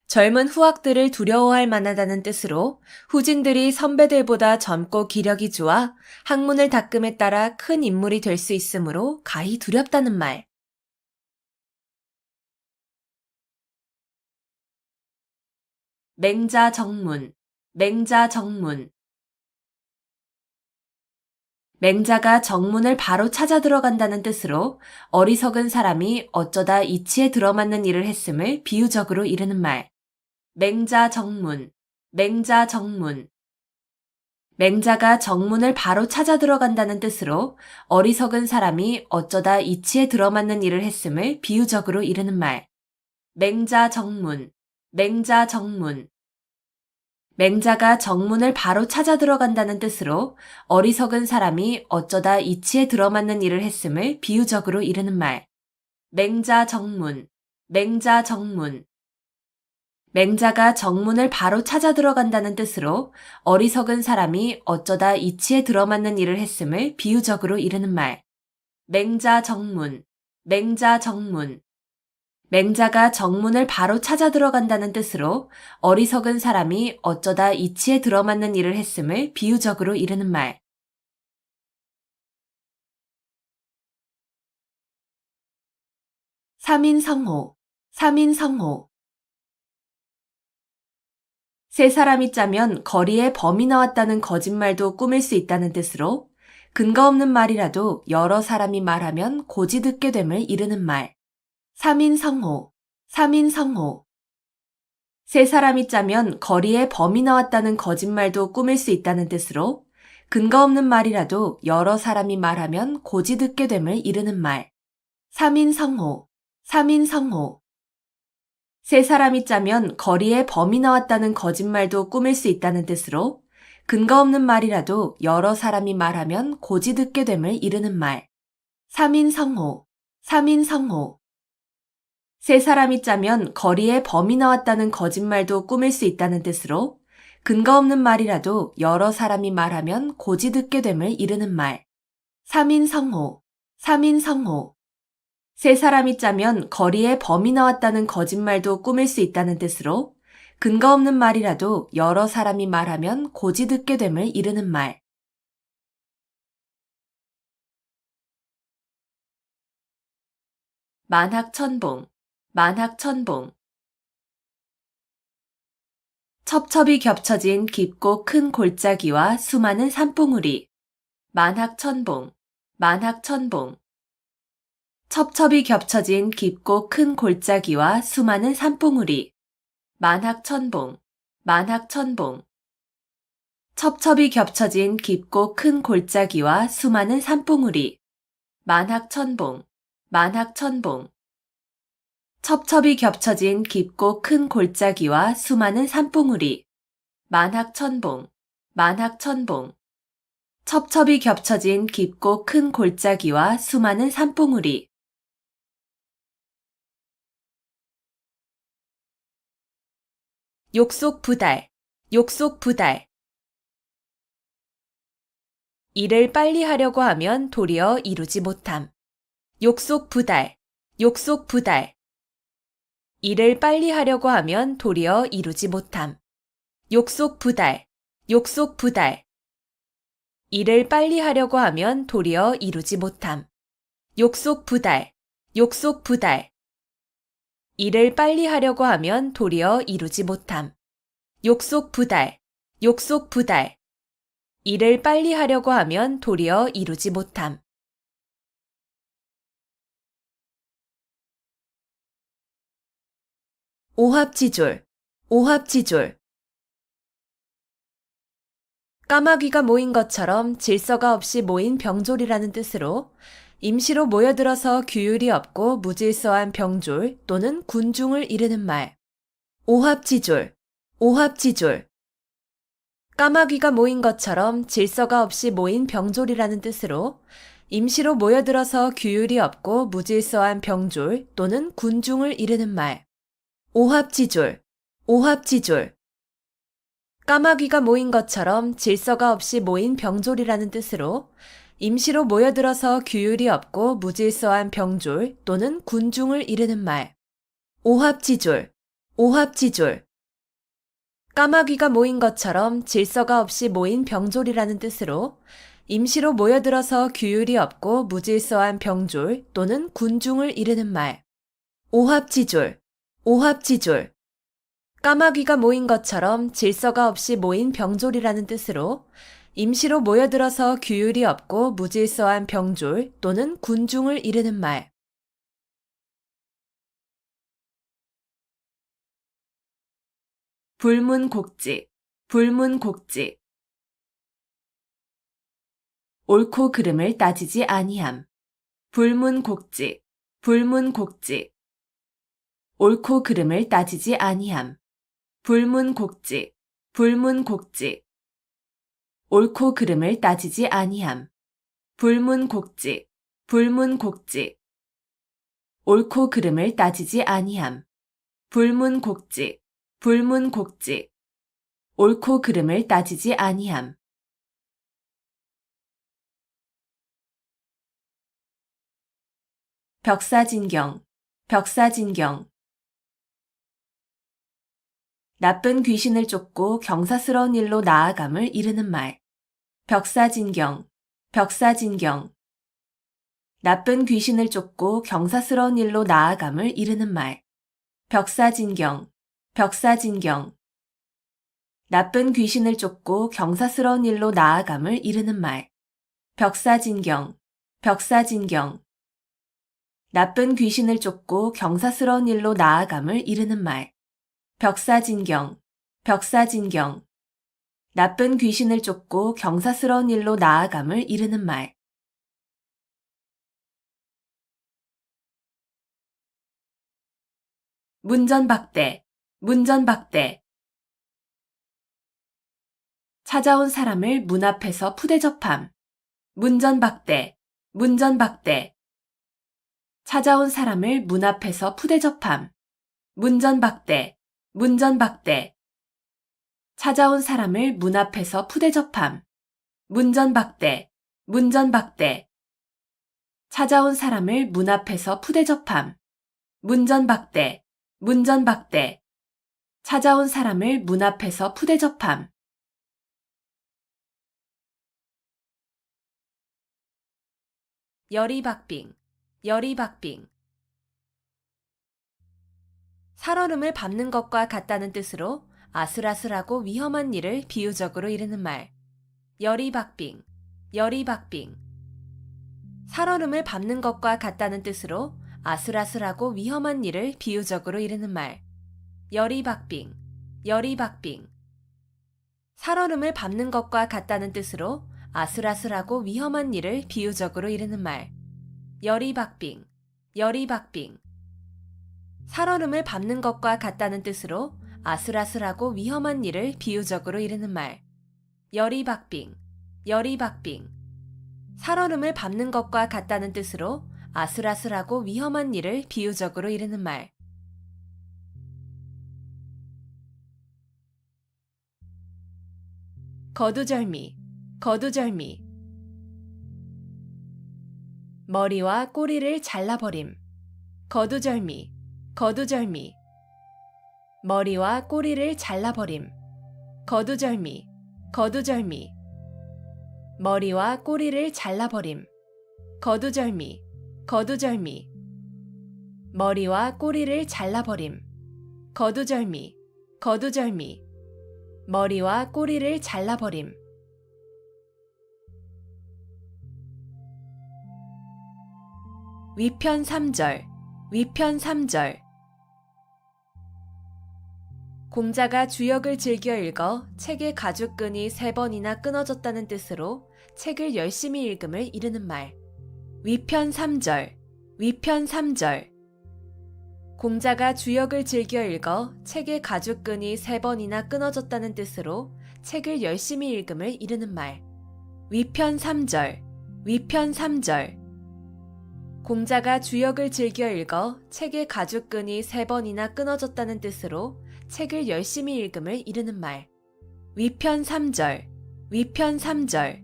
젊은 후학들을 두려워할 만하다는 뜻으로 후진들이 선배들보다 젊고 기력이 좋아 학문을 닦음에 따라 큰 인물이 될 수 있으므로 가히 두렵다는 말. 맹자정문, 맹자정문. 맹자가 정문을 바로 찾아 들어간다는 뜻으로 어리석은 사람이 어쩌다 이치에 들어맞는 일을 했음을 비유적으로 이르는 말. 맹자정문, 맹자정문. 맹자가 정문을 바로 찾아 들어간다는 뜻으로 어리석은 사람이 어쩌다 이치에 들어맞는 일을 했음을 비유적으로 이르는 말. 맹자정문, 맹자정문. 맹자가 정문을 바로 찾아 들어간다는 뜻으로 어리석은 사람이 어쩌다 이치에 들어맞는 일을 했음을 비유적으로 이르는 말. 맹자정문, 맹자정문. 맹자가 정문을 바로 찾아 들어간다는 뜻으로 어리석은 사람이 어쩌다 이치에 들어맞는 일을 했음을 비유적으로 이르는 말. 맹자정문, 맹자정문. 맹자가 정문을 바로 찾아 들어간다는 뜻으로 어리석은 사람이 어쩌다 이치에 들어맞는 일을 했음을 비유적으로 이르는 말. 삼인성호, 삼인성호. 세 사람이 짜면 거리에 범이 나왔다는 거짓말도 꾸밀 수 있다는 뜻으로 근거 없는 말이라도 여러 사람이 말하면 고지 듣게 됨을 이르는 말. 삼인성호, 삼인성호. 세 사람이 짜면 거리에 범이 나왔다는 거짓말도 꾸밀 수 있다는 뜻으로 근거 없는 말이라도 여러 사람이 말하면 고지 듣게 됨을 이르는 말. 삼인성호, 삼인성호. 세 사람이 짜면 거리에 범이 나왔다는 거짓말도 꾸밀 수 있다는 뜻으로 근거 없는 말이라도 여러 사람이 말하면 고지 듣게 됨을 이르는 말. 삼인성호, 삼인성호. 세 사람이 짜면 거리에 범이 나왔다는 거짓말도 꾸밀 수 있다는 뜻으로 근거 없는 말이라도 여러 사람이 말하면 고지 듣게 됨을 이르는 말. 삼인성호, 삼인성호. 세 사람이 짜면 거리에 범이 나왔다는 거짓말도 꾸밀 수 있다는 뜻으로 근거 없는 말이라도 여러 사람이 말하면 고지 듣게 됨을 이르는 말. 만학천봉, 만학천봉. 첩첩이 겹쳐진 깊고 큰 골짜기와 수많은 산봉우리. 만학천봉, 만학천봉. 첩첩이 겹쳐진 깊고 큰 골짜기와 수많은 산봉우리. 만학천봉, 만학천봉. 첩첩이 겹쳐진 깊고 큰 골짜기와 수많은 산봉우리. 만학천봉, 만학천봉. 첩첩이 겹쳐진 깊고 큰 골짜기와 수많은 산봉우리. 만학천봉, 만학천봉. 첩첩이 겹쳐진 깊고 큰 골짜기와 수많은 산봉우리. 욕속부달, 욕속부달. 일을 빨리 하려고 하면 도리어 이루지 못함. 욕속부달, 욕속부달. 일을 빨리 하려고 하면 도리어 이루지 못함. 욕속부달, 욕속부달. 일을 빨리 하려고 하면 도리어 이루지 못함. 욕속부달, 욕속부달. 일을 빨리 하려고 하면 도리어 이루지 못함. 욕속부달, 욕속부달. 일을 빨리 하려고 하면 도리어 이루지 못함. 오합지졸, 오합지졸. 까마귀가 모인 것처럼 질서가 없이 모인 병졸이라는 뜻으로 임시로 모여들어서 규율이 없고 무질서한 병졸 또는 군중을 이르는 말. 오합지졸, 오합지졸. 까마귀가 모인 것처럼 질서가 없이 모인 병졸이라는 뜻으로 임시로 모여들어서 규율이 없고 무질서한 병졸 또는 군중을 이르는 말. 오합지졸, 오합지졸. 까마귀가 모인 것처럼 질서가 없이 모인 병졸이라는 뜻으로 임시로 모여들어서 규율이 없고 무질서한 병졸 또는 군중을 이르는 말. 오합지졸, 오합지졸. 까마귀가 모인 것처럼 질서가 없이 모인 병졸이라는 뜻으로 임시로 모여들어서 규율이 없고 무질서한 병졸 또는 군중을 이르는 말. 오합지졸, 오합지졸. 까마귀가 모인 것처럼 질서가 없이 모인 병졸이라는 뜻으로 임시로 모여들어서 규율이 없고 무질서한 병졸 또는 군중을 이르는 말. 불문곡지, 불문곡지. 옳고 그름을 따지지 아니함. 불문곡지, 불문곡지. 옳고 그름을 따지지 아니함. 불문곡지, 불문곡지. 옳고 그름을 따지지 아니함. 불문곡지, 불문곡지. 옳고 그름을 따지지 아니함. 불문곡지, 불문곡지. 옳고 그름을 따지지 아니함. 벽사진경, 벽사진경. 나쁜 귀신을 쫓고 경사스러운 일로 나아감을 이르는 말. 벽사진경, 벽사진경. 나쁜 귀신을 쫓고 경사스러운 일로 나아감을 이르는 말. 벽사진경, 벽사진경. 나쁜 귀신을 쫓고 경사스러운 일로 나아감을 이르는 말. 벽사진경, 벽사진경. 나쁜 귀신을 쫓고 경사스러운 일로 나아감을 이르는 말. 벽사진경, 벽사진경. 나쁜 귀신을 쫓고 경사스러운 일로 나아감을 이르는 말. 문전박대, 문전박대. 찾아온 사람을 문 앞에서 푸대접함. 문전박대, 문전박대. 찾아온 사람을 문 앞에서 푸대접함. 문전박대, 문전박대. 찾아온 사람을 문 앞에서 푸대접함. 문전박대, 문전박대. 찾아온 사람을 문 앞에서 푸대접함. 문전박대, 문전박대. 찾아온 사람을 문 앞에서 푸대접함. 열이박빙, 열이박빙. 살얼음을 밟는 것과 같다는 뜻으로 아슬아슬하고 위험한 일을 비유적으로 이르는 말. 열이박빙, 열이박빙. 살얼음을 밟는 것과 같다는 뜻으로 아슬아슬하고 위험한 일을 비유적으로 이르는 말. 열이박빙, 열이박빙. 살얼음을 밟는 것과 같다는 뜻으로 아슬아슬하고 위험한 일을 비유적으로 이르는 말. 열이박빙, 열이박빙. 살얼음을 밟는 것과 같다는 뜻으로 아슬아슬하고 위험한 일을 비유적으로 이르는 말. 열이박빙, 열이박빙. 살얼음을 밟는 것과 같다는 뜻으로 아슬아슬하고 위험한 일을 비유적으로 이르는 말. 거두절미, 거두절미. 머리와 꼬리를 잘라버림. 거두절미, 거두절미. 머리와 꼬리를 잘라버림. 거두절미, 거두절미. 머리와 꼬리를 잘라버림. 거두절미, 거두절미. 머리와 꼬리를 잘라버림. 거두절미, 거두절미. 머리와 꼬리를 잘라버림. 위편 3절, 위편 3절. 공자가 주역을 즐겨 읽어 책의 가죽끈이 3번이나 끊어졌다는 뜻으로 책을 열심히 읽음을 이르는 말. 위편 3절, 위편 3절. 공자가 주역을 즐겨 읽어 책의 가죽끈이 3번이나 끊어졌다는 뜻으로 책을 열심히 읽음을 이르는 말. 위편 3절, 위편 3절. 공자가 주역을 즐겨 읽어 책의 가죽끈이 3번이나 끊어졌다는 뜻으로 책을 열심히 읽음을 이르는 말. 위편 3절, 위편 3절.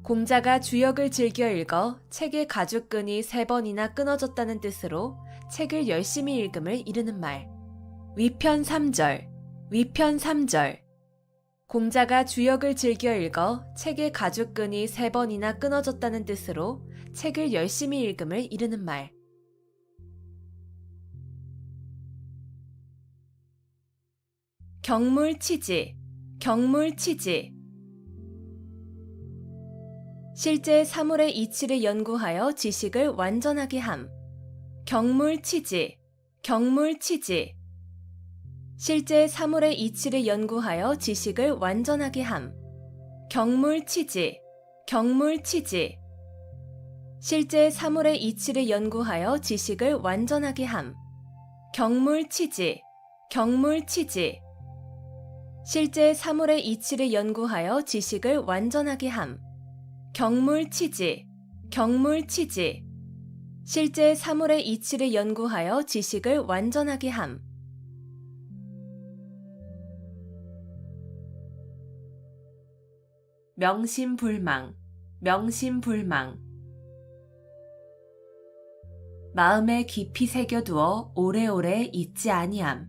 공자가 주역을 즐겨 읽어 책의 가죽끈이 3번이나 끊어졌다는 뜻으로 책을 열심히 읽음을 이르는 말. 위편 3절, 위편 3절. 공자가 주역을 즐겨 읽어 책의 가죽끈이 3번이나 끊어졌다는 뜻으로 책을 열심히 읽음을 이르는 말. 경물치지, 경물치지. 실제 사물의 이치를 연구하여 지식을 완전하게 함. 경물치지, 경물치지. 실제 사물의 이치를 연구하여 지식을 완전하게 함. 경물치지, 경물치지. 실제 사물의 이치를 연구하여 지식을 완전하게 함. 경물치지, 경물치지. 실제 사물의 이치를 연구하여 지식을 완전하게 함. 경물치지, 경물치지. 실제 사물의 이치를 연구하여 지식을 완전하게 함. 명심불망, 명심불망. 마음에 깊이 새겨두어 오래오래 잊지 아니함.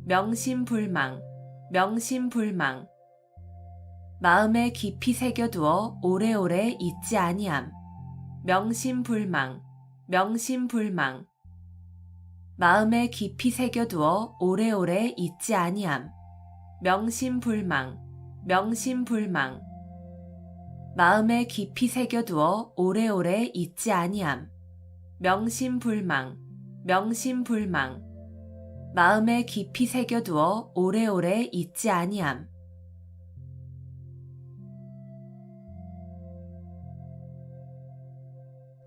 명심불망, 명심불망. 마음에 깊이 새겨두어 오래오래 잊지 아니함. 명심불망, 명심불망. 마음에 깊이 새겨두어 오래오래 잊지 아니함. 명심불망, 명심불망. 마음에 깊이 새겨두어 오래오래 잊지 아니함. 명심불망, 명심불망. 마음에 깊이 새겨두어 오래오래 잊지 아니함.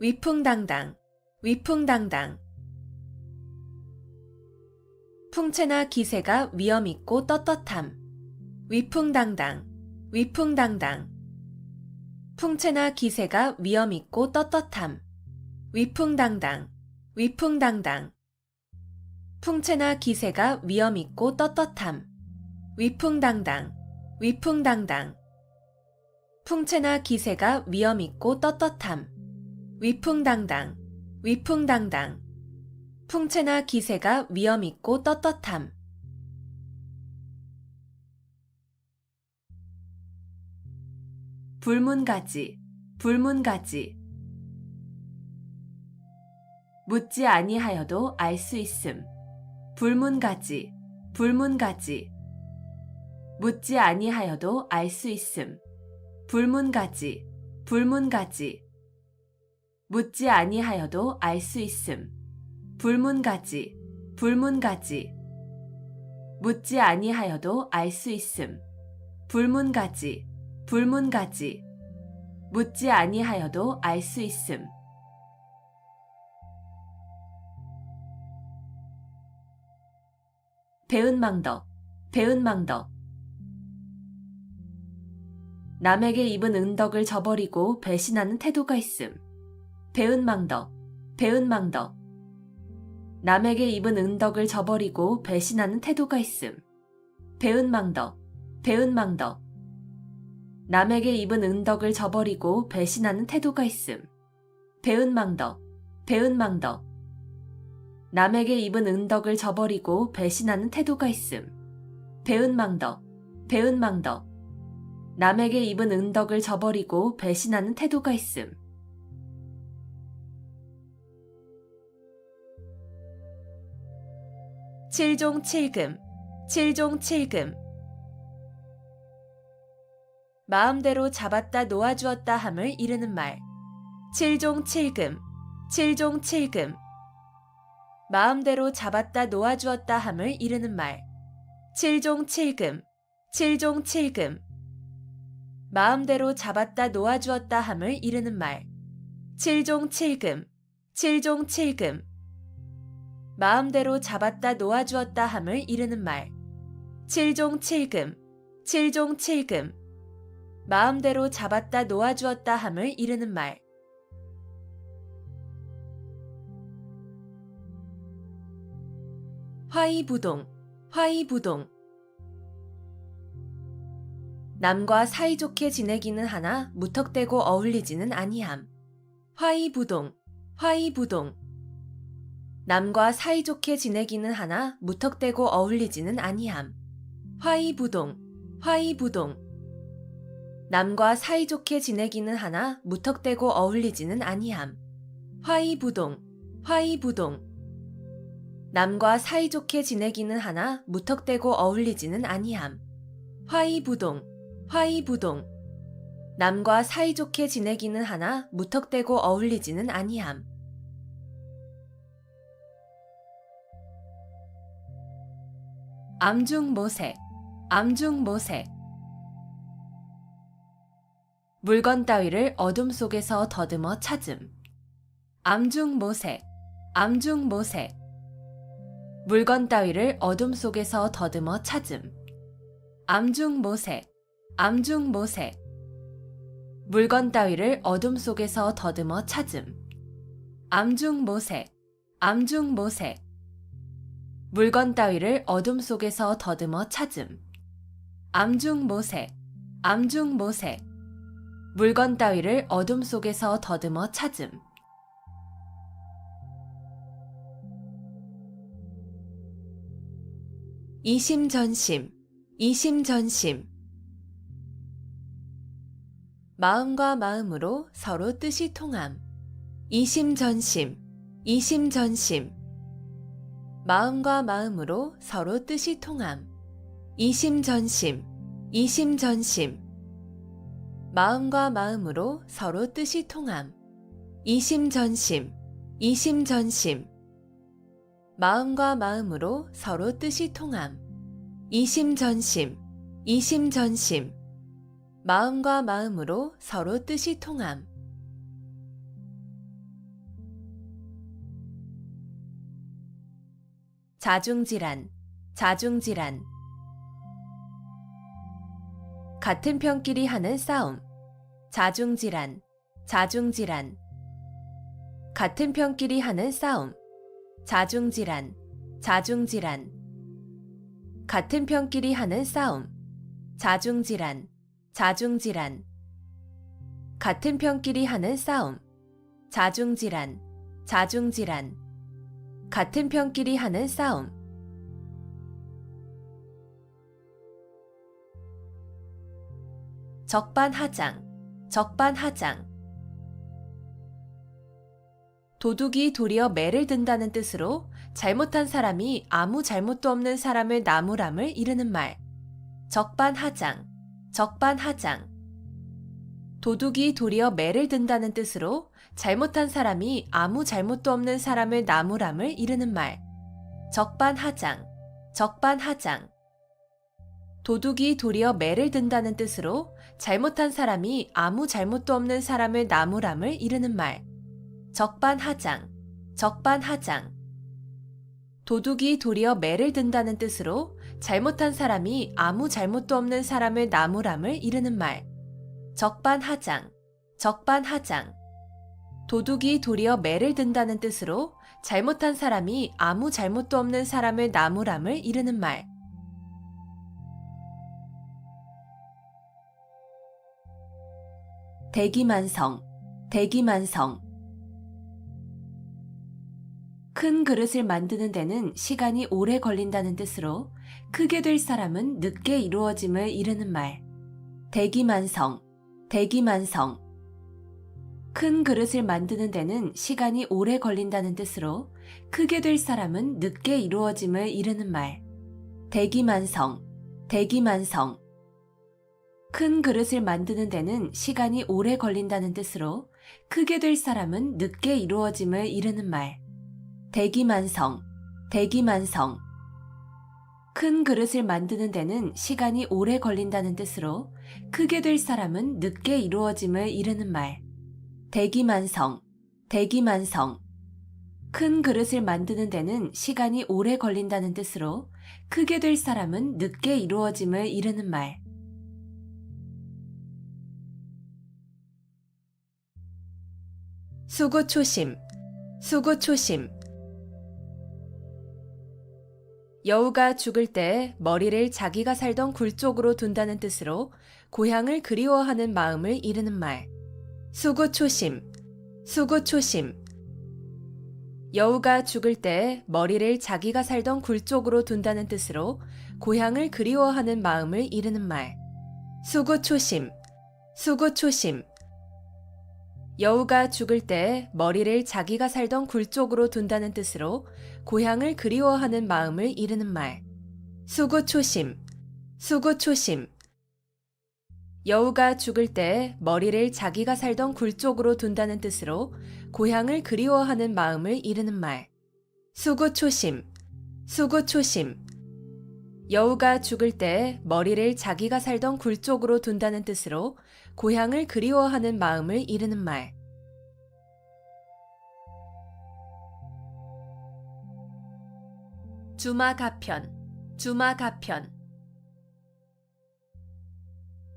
위풍당당, 위풍당당. 풍채나 기세가 위엄있고 떳떳함. 위풍당당, 위풍당당. 풍채나 기세가 위엄있고 떳떳함. 위풍당당, 위풍당당. 풍채나 기세가 위엄있고 떳떳함. 위풍당당, 위풍당당. 풍채나 기세가 위엄있고 떳떳함. 위풍당당, 위풍당당. 풍채나 기세가 위엄있고 떳떳함. 불문가지, 불문가지. 묻지 아니하여도 알 수 있음. 불문가지, 불문가지. 묻지 아니하여도 알 수 있음. 불문가지, 불문가지. 묻지 아니하여도 알 수 있음. 불문가지, 불문가지. 묻지 아니하여도 알 수 있음. 불문가지, 불문가지. 묻지 아니하여도 알 수 있음. 배은망덕, 배은망덕. 남에게 입은 은덕을 저버리고 배신하는 태도가 있음. 배은망덕, 배은망덕. 남에게 입은 은덕을 저버리고 배신하는 태도가 있음. 배은망덕, 배은망덕. 남에게 입은 은덕을 저버리고 배신하는 태도가 있음. 배은망덕, 배은망덕. 남에게 입은 은덕을 저버리고 배신하는 태도가 있음. 배은망덕, 배은망덕. 남에게 입은 은덕을 저버리고 배신하는 태도가 있음. 칠종칠금, 칠종칠금. 마음대로 잡았다 놓아주었다 함을 이르는 말. 칠종칠금, 칠종칠금. 마음대로 잡았다 놓아주었다 함을 이르는 말. 칠종칠금, 칠종칠금. 마음대로 잡았다 놓아주었다 함을 이르는 말. 칠종칠금, 칠종칠금. 마음대로 잡았다 놓아주었다 함을 이르는 말. 칠종칠금, 칠종칠금. 마음대로 잡았다 놓아주었다 함을 이르는 말. 화이부동, 화이부동. 남과 사이좋게 지내기는 하나 무턱대고 어울리지는 아니함. 화이부동, 화이부동. 남과 사이좋게 지내기는 하나 무턱대고 어울리지는 아니함. 화이부동, 화이부동. 남과 사이좋게 지내기는 하나 무턱대고 어울리지는 아니함. 화이부동, 화이부동. 남과 사이좋게 지내기는 하나 무턱대고 어울리지는 아니함. 화이부동, 화이부동. 남과 사이좋게 지내기는 하나 무턱대고 어울리지는 아니함. 암중모색, 암중모색. 물건 따위를 어둠 속에서 더듬어 찾음. 암중모색, 암중모색. 물건 따위를 어둠 속에서 더듬어 찾음. 암중모색, 암중모색. 물건 따위를 어둠 속에서 더듬어 찾음. 암중모색, 암중모색. 물건 따위를 어둠 속에서 더듬어 찾음. 암중모색, 암중모색. 물건 따위를 어둠 속에서 더듬어 찾음. 이심전심, 이심전심. 마음과 마음으로 서로 뜻이 통함. 이심전심, 이심전심. 마음과 마음으로 서로 뜻이 통함. 이심전심, 이심전심. 마음과 마음으로 서로 뜻이 통함. 이심전심, 이심전심. 마음과 마음으로 서로 뜻이 통함. 이심전심, 이심전심. 마음과 마음으로 서로 뜻이 통함. 자중질환, 자중질환. 같은 편끼리 하는 싸움. 자중질환, 자중질환. 같은 편끼리 하는 싸움. 자중질환, 자중질환. 같은 편끼리 하는 싸움. 자중질환, 자중질환. 같은 편끼리 하는 싸움. 자중질환, 자중질환. 같은 편끼리 하는 싸움. 적반하장, 적반하장. 도둑이 도리어 매를 든다는 뜻으로 잘못한 사람이 아무 잘못도 없는 사람을 나무람을 이르는 말. 적반하장, 적반하장. 도둑이 도리어 매를 든다는 뜻으로 잘못한 사람이 아무 잘못도 없는 사람을 나무람을 이르는 말. 적반하장, 적반하장. 도둑이 도리어 매를 든다는 뜻으로 잘못한 사람이 아무 잘못도 없는 사람을 나무람을 이르는 말. 적반하장, 적반하장. 도둑이 도리어 매를 든다는 뜻으로 잘못한 사람이 아무 잘못도 없는 사람을 나무람을 이르는 말. 적반하장, 적반하장. 도둑이 도리어 매를 든다는 뜻으로 잘못한 사람이 아무 잘못도 없는 사람을 나무람을 이르는 말. 대기만성, 대기만성. 큰 그릇을 만드는 데는 시간이 오래 걸린다는 뜻으로 크게 될 사람은 늦게 이루어짐을 이르는 말. 대기만성, 대기만성. 큰 그릇을 만드는 데는 시간이 오래 걸린다는 뜻으로 크게 될 사람은 늦게 이루어짐을 이르는 말. 대기만성, 대기만성. 큰 그릇을 만드는 데는 시간이 오래 걸린다는 뜻으로 크게 될 사람은 늦게 이루어짐을 이르는 말. 대기만성, 대기만성. 큰 그릇을 만드는 데는 시간이 오래 걸린다는 뜻으로 크게 될 사람은 늦게 이루어짐을 이르는 말. 대기만성, 대기만성. 큰 그릇을 만드는 데는 시간이 오래 걸린다는 뜻으로 크게 될 사람은 늦게 이루어짐을 이르는 말. 수구초심, 수구초심. 여우가 죽을 때 머리를 자기가 살던 굴 쪽으로 둔다는 뜻으로 고향을 그리워하는 마음을 이르는 말. 수구초심, 수구초심. 여우가 죽을 때 머리를 자기가 살던 굴 쪽으로 둔다는 뜻으로 고향을 그리워하는 마음을 이르는 말. 수구초심, 수구초심. 여우가 죽을 때 머리를 자기가 살던 굴 쪽으로 둔다는 뜻으로 고향을 그리워하는 마음을 이르는 말. 수구초심, 수구초심. 여우가 죽을 때 머리를 자기가 살던 굴 쪽으로 둔다는 뜻으로 고향을 그리워하는 마음을 이르는 말. 수구초심, 수구초심. 여우가 죽을 때 머리를 자기가 살던 굴 쪽으로 둔다는 뜻으로 고향을 그리워하는 마음을 이르는 말. 주마가편, 주마가편.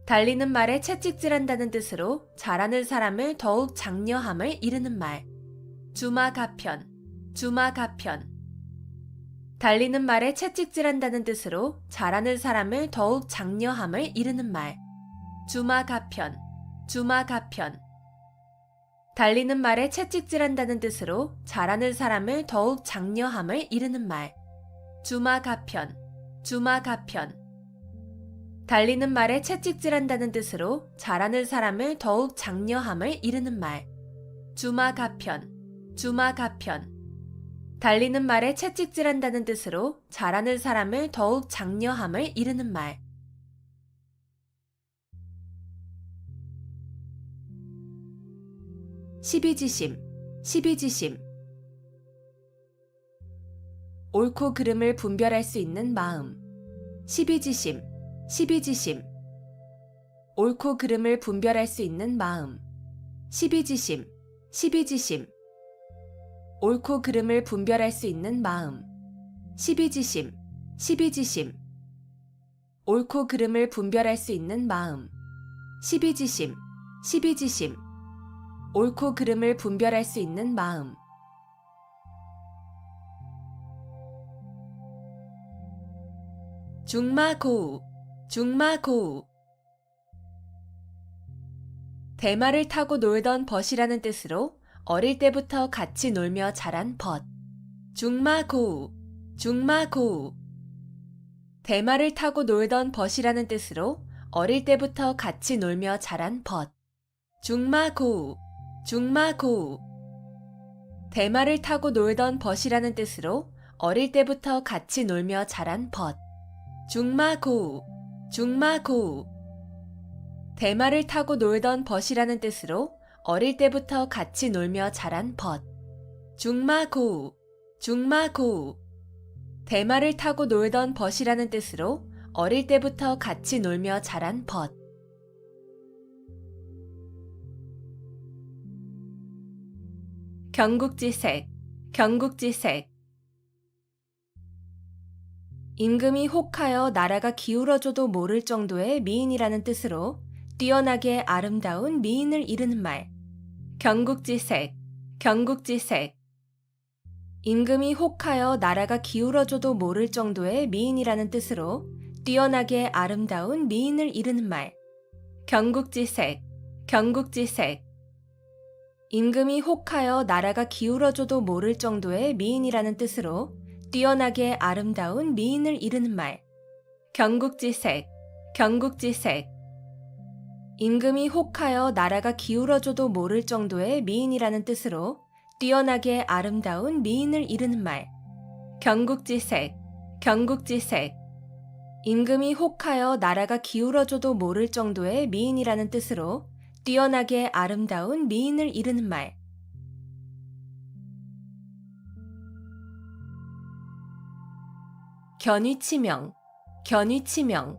달리는 말에 채찍질한다는 뜻으로 잘하는 사람을 더욱 장려함을 이르는 말. 주마가편, 주마가편. 달리는 말에 채찍질한다는 뜻으로 잘하는 사람을 더욱 장려함을 이르는 말. 주마가편, 주마가편. 달리는 말에 채찍질한다는 뜻으로 잘하는 사람을 더욱 장려함을 이르는 말. 주마가편, 주마가편. 달리는 말에 채찍질한다는 뜻으로 잘하는 사람을 더욱 장려함을 이르는 말. 주마가편, 주마가편. 달리는 말에 채찍질한다는 뜻으로 잘하는 사람을 더욱 장려함을 이르는 말. 시비지심, 시비지심. 옳고 그름을 분별할 수 있는 마음. 시비지심, 시비지심. 옳고 그름을 분별할 수 있는 마음. 시비지심, 시비지심. 옳고 그름을 분별할 수 있는 마음. 시비지심, 시비지심. 옳고 그름을 분별할 수 있는 마음. 시비지심, 시비지심. 옳고 그름을 분별할 수 있는 마음. 중마고우, 중마고우. 대마를 타고 놀던 벗이라는 뜻으로 어릴 때부터 같이 놀며 자란 벗. 중마고우, 중마고우. 대마를 타고 놀던 벗이라는 뜻으로 어릴 때부터 같이 놀며 자란 벗. 중마고우, 중마고우. 대마를 타고 놀던 벗이라는 뜻으로 어릴 때부터 같이 놀며 자란 벗. 중마고우, 중마고우. 대마를 타고 놀던 벗이라는 뜻으로 어릴 때부터 같이 놀며 자란 벗. 중마고우, 중마고우. 대마를 타고 놀던 벗이라는 뜻으로 어릴 때부터 같이 놀며 자란 벗. 경국지색, 경국지색. 임금이 혹하여 나라가 기울어져도 모를 정도의 미인이라는 뜻으로 뛰어나게 아름다운 미인을 이르는 말. 경국지색, 경국지색. 임금이 혹하여 나라가 기울어져도 모를 정도의 미인이라는 뜻으로 뛰어나게 아름다운 미인을 이르는 말. 경국지색, 경국지색. 임금이 혹하여 나라가 기울어져도 모를 정도의 미인이라는 뜻으로 뛰어나게 아름다운 미인을 이르는 말. 경국지색, 경국지색. 임금이 혹하여 나라가 기울어져도 모를 정도의 미인이라는 뜻으로 뛰어나게 아름다운 미인을 이르는 말. 경국지색, 경국지색. 임금이 혹하여 나라가 기울어져도 모를 정도의 미인이라는 뜻으로 뛰어나게 아름다운 미인을 이르는 말. 견위치명, 견위치명.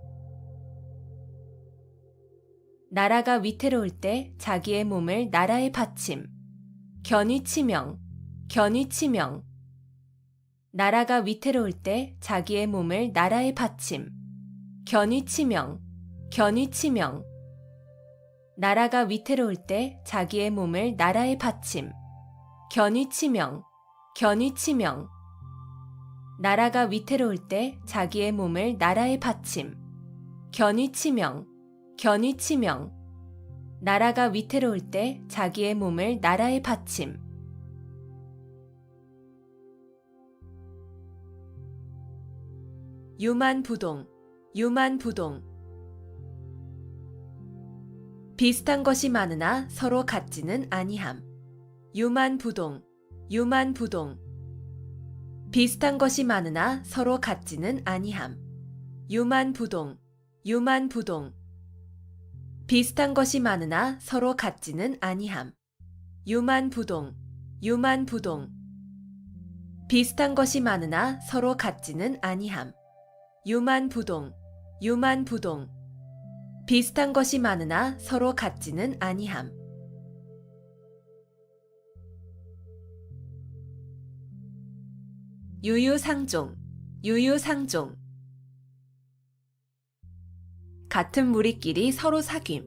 나라가 위태로울 때 자기의 몸을 나라에 바침. 견위치명, 견위치명. 나라가 위태로울 때 자기의 몸을 나라에 바침. 견위치명, 견위치명. 나라가 위태로울 때 자기의 몸을 나라에 바침. 견위치명, 견위치명. 나라가 위태로울 때 자기의 몸을 나라에 바침. 견위치명, 견위치명. 나라가 위태로울 때 자기의 몸을 나라에 바침. 유만부동, 유만부동. 비슷한 것이 많으나 서로 같지는 아니함. 유만부동, 유만부동. 비슷한 것이 많으나 서로 같지는 아니함. 유만부동, 유만부동. 비슷한 것이 많으나 서로 같지는 아니함. 유만부동, 유만부동. 비슷한 것이 많으나 서로 같지는 아니함. 유만부동, 유만부동. 비슷한 것이 많으나 서로 같지는 아니함. 유유상종, 유유상종. 같은 무리끼리 서로 사귐.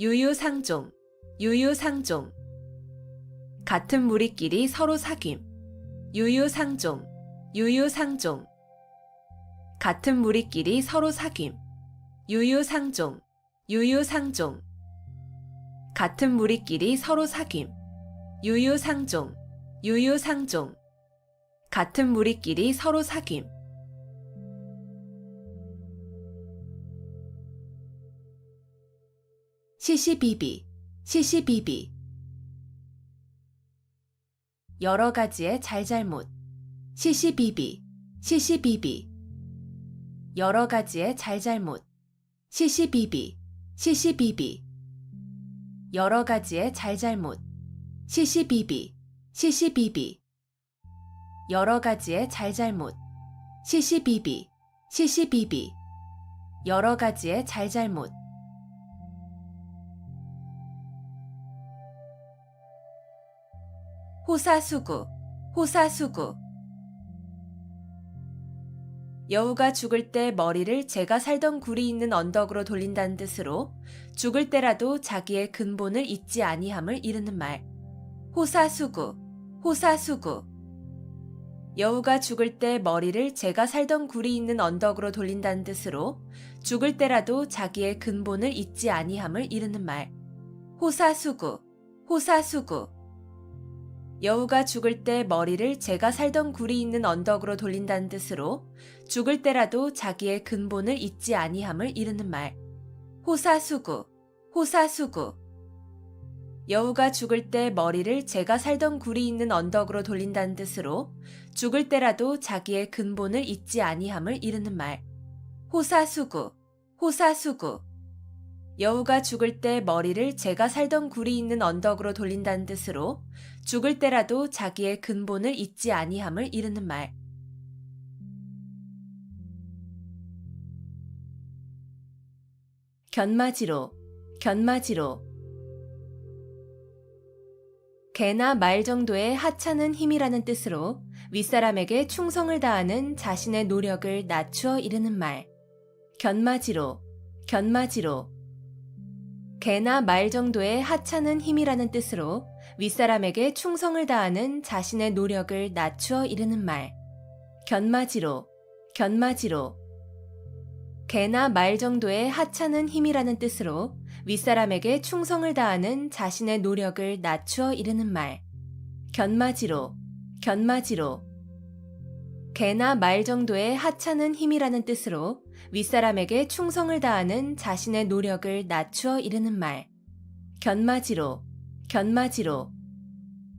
유유상종, 유유상종. 같은 무리끼리 서로 사귐. 유유상종, 유유상종. 같은 무리끼리 서로 사귐. 유유상종, 유유상종. 같은 무리끼리 서로 사귐. 유유상종, 유유상종. 같은 무리끼리 서로 사귐. 시시비비, 시시비비. 여러 가지의 잘잘못. 시시비비, 시시비비. 여러 가지의 잘잘못. 시시비비, 시시비비. 여러 가지의 잘잘못. 시시비비, 시시비비. 여러 가지의 잘잘못. 시시비비, 시시비비. 여러 가지의 잘잘못. 호사수구, 호사수구. 여우가 죽을 때 머리를 제가 살던 굴이 있는 언덕으로 돌린다는 뜻으로 죽을 때라도 자기의 근본을 잊지 아니함을 이르는 말. 호사수구, 호사수구. 여우가 죽을 때 머리를 제가 살던 굴이 있는 언덕으로 돌린다는 뜻으로 죽을 때라도 자기의 근본을 잊지 아니함을 이르는 말. 호사수구, 호사수구. 여우가 죽을 때 머리를 제가 살던 굴이 있는 언덕으로 돌린다는 뜻으로 죽을 때라도 자기의 근본을 잊지 아니함을 이르는 말. 호사수구, 호사수구. 여우가 죽을 때 머리를 제가 살던 굴이 있는 언덕으로 돌린다는 뜻으로 죽을 때라도 자기의 근본을 잊지 아니함을 이르는 말. 호사수구, 호사수구. 여우가 죽을 때 머리를 제가 살던 굴이 있는 언덕으로 돌린다는 뜻으로 죽을 때라도 자기의 근본을 잊지 아니함을 이르는 말. 견마지로, 견마지로. 개나 말 정도의 하찮은 힘이라는 뜻으로 윗사람에게 충성을 다하는 자신의 노력을 낮추어 이르는 말. 견마지로, 견마지로. 개나 말 정도의 하찮은 힘이라는 뜻으로 윗사람에게 충성을 다하는 자신의 노력을 낮추어 이르는 말. 견마지로, 견마지로. 개나 말 정도의 하찮은 힘이라는 뜻으로 윗사람에게 충성을 다하는 자신의 노력을 낮추어 이르는 말. 견마지로, 견마지로. 개나 말 정도의 하찮은 힘이라는 뜻으로 윗사람에게 충성을 다하는 자신의 노력을 낮추어 이르는 말. 견마지로, 견마지로.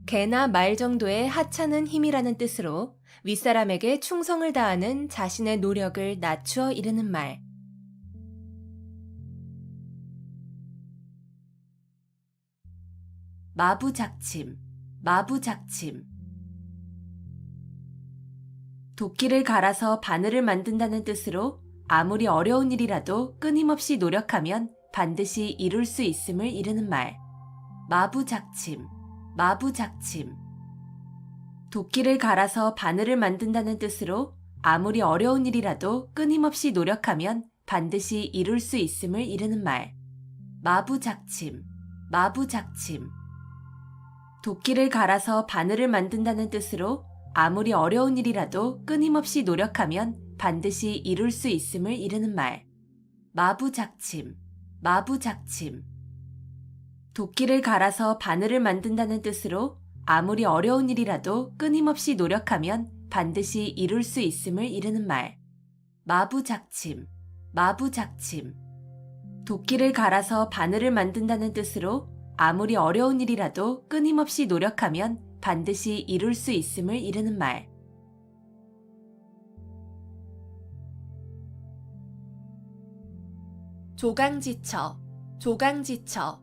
개나 말 정도의 하찮은 힘이라는 뜻으로 윗사람에게 충성을 다하는 자신의 노력을 낮추어 이르는 말. 마부작침, 마부작침. 도끼를 갈아서 바늘을 만든다는 뜻으로 아무리 어려운 일이라도 끊임없이 노력하면 반드시 이룰 수 있음을 이르는 말. 마부작침, 마부작침. 도끼를 갈아서 바늘을 만든다는 뜻으로 아무리 어려운 일이라도 끊임없이 노력하면 반드시 이룰 수 있음을 이르는 말. 마부작침, 마부작침. 도끼를 갈아서 바늘을 만든다는 뜻으로 아무리 어려운 일이라도 끊임없이 노력하면 반드시 이룰 수 있음을 이르는 말. 마부작침, 마부작침. 도끼를 갈아서 바늘을 만든다는 뜻으로 아무리 어려운 일이라도 끊임없이 노력하면 반드시 이룰 수 있음을 이르는 말. 마부작침, 마부작침. 도끼를 갈아서 바늘을 만든다는 뜻으로 아무리 어려운 일이라도 끊임없이 노력하면 반드시 이룰 수 있음을 이르는 말. 조강지처, 조강지처.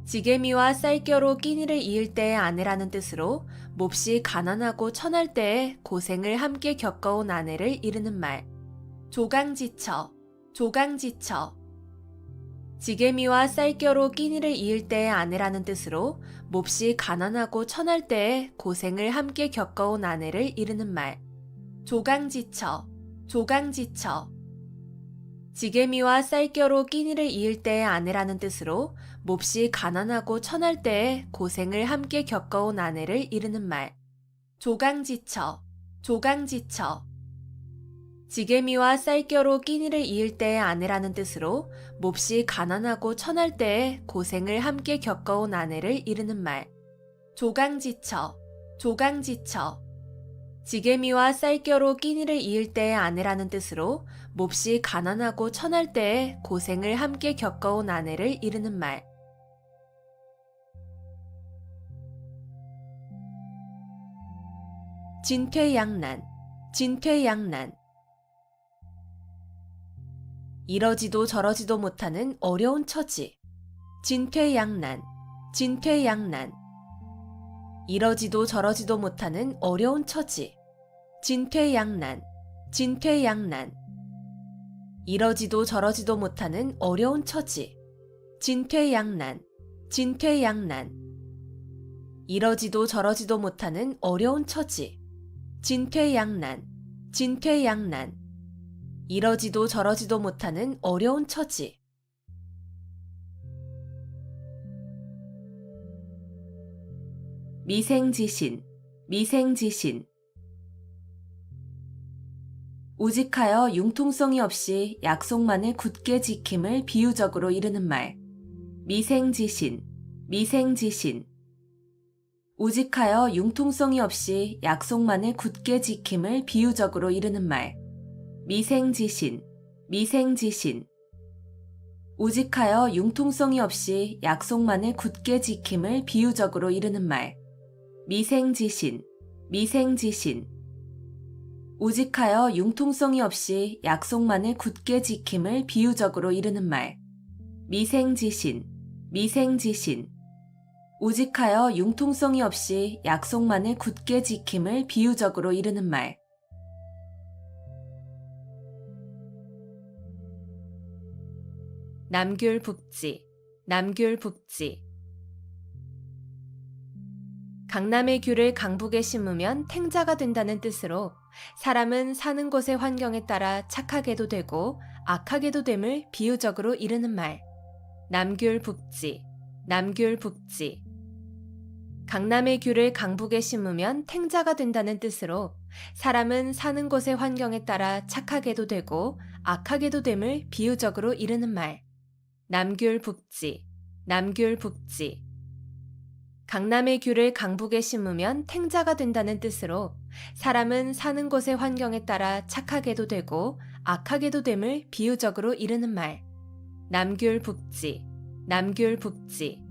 지게미와 쌀겨로 끼니를 이을 때의 아내라는 뜻으로 몹시 가난하고 천할 때에 고생을 함께 겪어온 아내를 이르는 말. 조강지처, 조강지처. 지게미와 쌀겨로 끼니를 이을 때의 아내라는 뜻으로 몹시 가난하고 천할 때에 고생을 함께 겪어온 아내를 이르는 말. 조강지처, 조강지처. 지게미와 쌀겨로 끼니를 이을 때의 아내라는 뜻으로 몹시 가난하고 천할 때에 고생을 함께 겪어온 아내를 이르는 말. 조강지처, 조강지처. 지게미와 쌀겨로 끼니를 이을 때의 아내라는 뜻으로 몹시 가난하고 천할 때에 고생을 함께 겪어온 아내를 이르는 말. 조강지처, 조강지처. 지게미와 쌀겨로 끼니를 이을 때의 아내라는 뜻으로 몹시 가난하고 천할 때에 고생을 함께 겪어온 아내를 이르는 말. 진퇴양난, 진퇴양난. 이러지도 저러지도 못하는 어려운 처지. 진퇴양난, 진퇴양난. 이러지도 저러지도 못하는 어려운 처지. 진퇴양난, 진퇴양난. 이러지도 저러지도 못하는 어려운 처지. 진퇴양난, 진퇴양난. 이러지도 저러지도 못하는 어려운 처지. 진퇴양난, 진퇴양난. 이러지도 저러지도 못하는 어려운 처지. 미생지신, 미생지신. 우직하여 융통성이 없이 약속만을 굳게 지킴을 비유적으로 이르는 말. 미생지신, 미생지신. 우직하여 융통성이 없이 약속만을 굳게 지킴을 비유적으로 이르는 말. 미생지신, 미생지신. 우직하여 융통성이 없이 약속만을 굳게 지킴을 비유적으로 이르는 말. 미생지신, 미생지신. 우직하여 융통성이 없이 약속만을 굳게 지킴을 비유적으로 이르는 말. 미생지신, 미생지신. 우직하여 융통성이 없이 약속만을 굳게 지킴을 비유적으로 이르는 말. 남귤북지, 남귤북지. 강남의 귤을 강북에 심으면 탱자가 된다는 뜻으로 사람은 사는 곳의 환경에 따라 착하게도 되고 악하게도 됨을 비유적으로 이르는 말. 남귤 북지, 남귤 북지. 강남의 귤을 강북에 심으면 탱자가 된다는 뜻으로 사람은 사는 곳의 환경에 따라 착하게도 되고 악하게도 됨을 비유적으로 이르는 말. 남귤 북지, 남귤 북지. 강남의 귤을 강북에 심으면 탱자가 된다는 뜻으로 사람은 사는 곳의 환경에 따라 착하게도 되고 악하게도 됨을 비유적으로 이르는 말. 남귤 북지, 남귤 북지.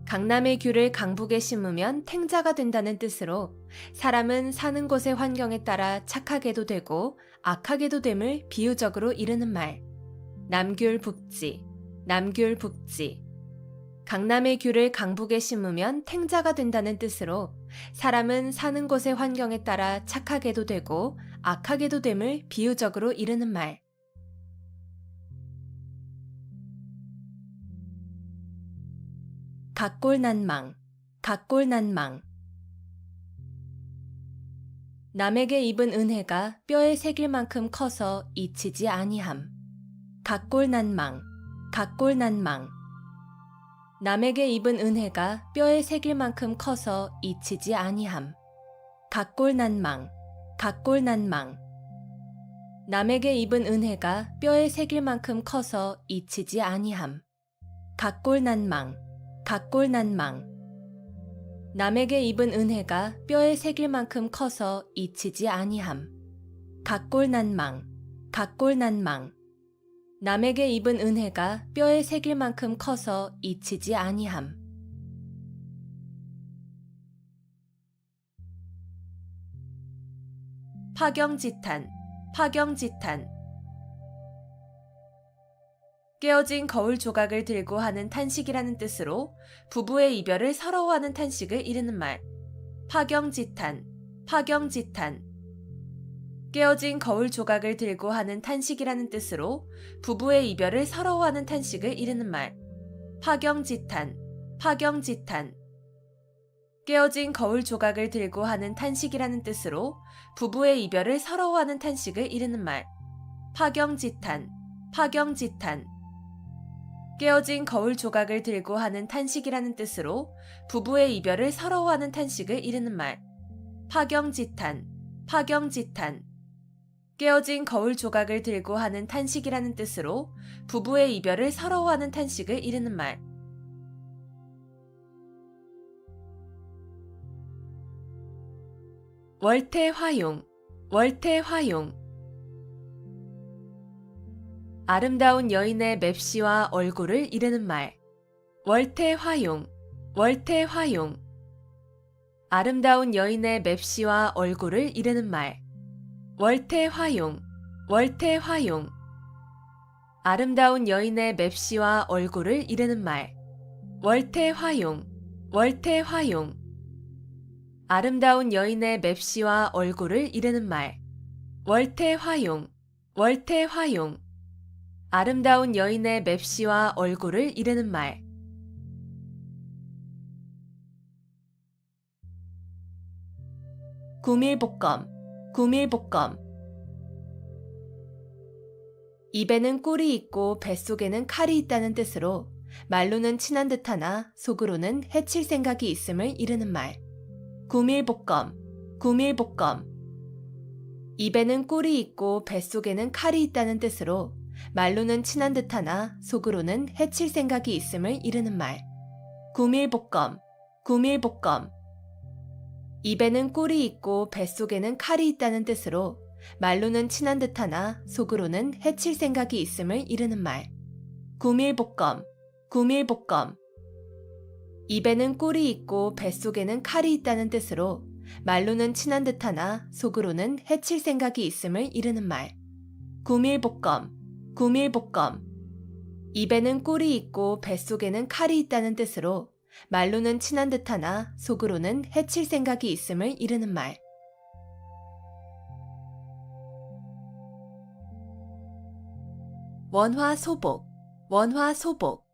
강남의 귤을 강북에 심으면 탱자가 된다는 뜻으로 사람은 사는 곳의 환경에 따라 착하게도 되고 악하게도 됨을 비유적으로 이르는 말. 남귤 북지, 남귤 북지. 강남의 귤을 강북에 심으면 탱자가 된다는 뜻으로 사람은 사는 곳의 환경에 따라 착하게도 되고 악하게도 됨을 비유적으로 이르는 말. 각골난망, 각골난망. 남에게 입은 은혜가 뼈에 새길 만큼 커서 잊히지 아니함. 각골난망, 각골난망. 남에게 입은 은혜가 뼈에 새길 만큼 커서 잊히지 아니함. 각골난망, 각골난망. 남에게 입은 은혜가 뼈에 새길 만큼 커서 잊히지 아니함. 각골난망, 각골난망. 남에게 입은 은혜가 뼈에 새길 만큼 커서 잊히지 아니함. 각골난망, 각골난망. 남에게 입은 은혜가 뼈에 새길 만큼 커서 잊히지 아니함. 파경지탄, 파경지탄. 깨어진 거울 조각을 들고 하는 탄식이라는 뜻으로 부부의 이별을 서러워하는 탄식을 이르는 말. 파경지탄, 파경지탄. 깨어진 거울 조각을 들고 하는 탄식이라는 뜻으로 부부의 이별을 서러워하는 탄식을 이르는 말. 파경지탄, 파경지탄. 깨어진 거울 조각을 들고 하는 탄식이라는 뜻으로 부부의 이별을 서러워하는 탄식을 이르는 말. 파경지탄, 파경지탄. 깨어진 거울 조각을 들고 하는 탄식이라는 뜻으로 부부의 이별을 서러워하는 탄식을 이르는 말. 파경지탄, 파경지탄. 깨어진 거울 조각을 들고 하는 탄식이라는 뜻으로 부부의 이별을 서러워하는 탄식을 이르는 말. 월태화용, 월태화용. 아름다운 여인의 맵시와 얼굴을 이르는 말. 월태화용, 월태화용. 아름다운 여인의 맵시와 얼굴을 이르는 말. 월태화용, 월태화용. 아름다운 여인의 맵시와 얼굴을 이르는 말. 월태화용, 월태화용. 아름다운 여인의 맵시와 얼굴을 이르는 말. 월태화용, 월태화용. 아름다운 여인의 맵시와 얼굴을 이르는 말. 구밀복검, 구밀복검. 입에는 꿀이 있고 뱃속에는 칼이 있다는 뜻으로 말로는 친한 듯하나 속으로는 해칠 생각이 있음을 이르는 말. 구밀복검, 구밀복검. 입에는 꿀이 있고 뱃속에는 칼이 있다는 뜻으로 말로는 친한 듯하나 속으로는 해칠 생각이 있음을 이르는 말. 구밀복검, 구밀복검. 입에는 꿀이 있고 뱃속에는 칼이 있다는 뜻으로 말로는 친한 듯하나 속으로는 해칠 생각이 있음을 이르는 말. 구밀복검, 구밀복검. 입에는 꿀이 있고 뱃속에는 칼이 있다는 뜻으로 말로는 친한 듯하나 속으로는 해칠 생각이 있음을 이르는 말. 구밀복검, 구밀복검. 입에는 꿀이 있고 뱃속에는 칼이 있다는 뜻으로 말로는 친한 듯하나 속으로는 해칠 생각이 있음을 이르는 말. 원화소복, 원화소복.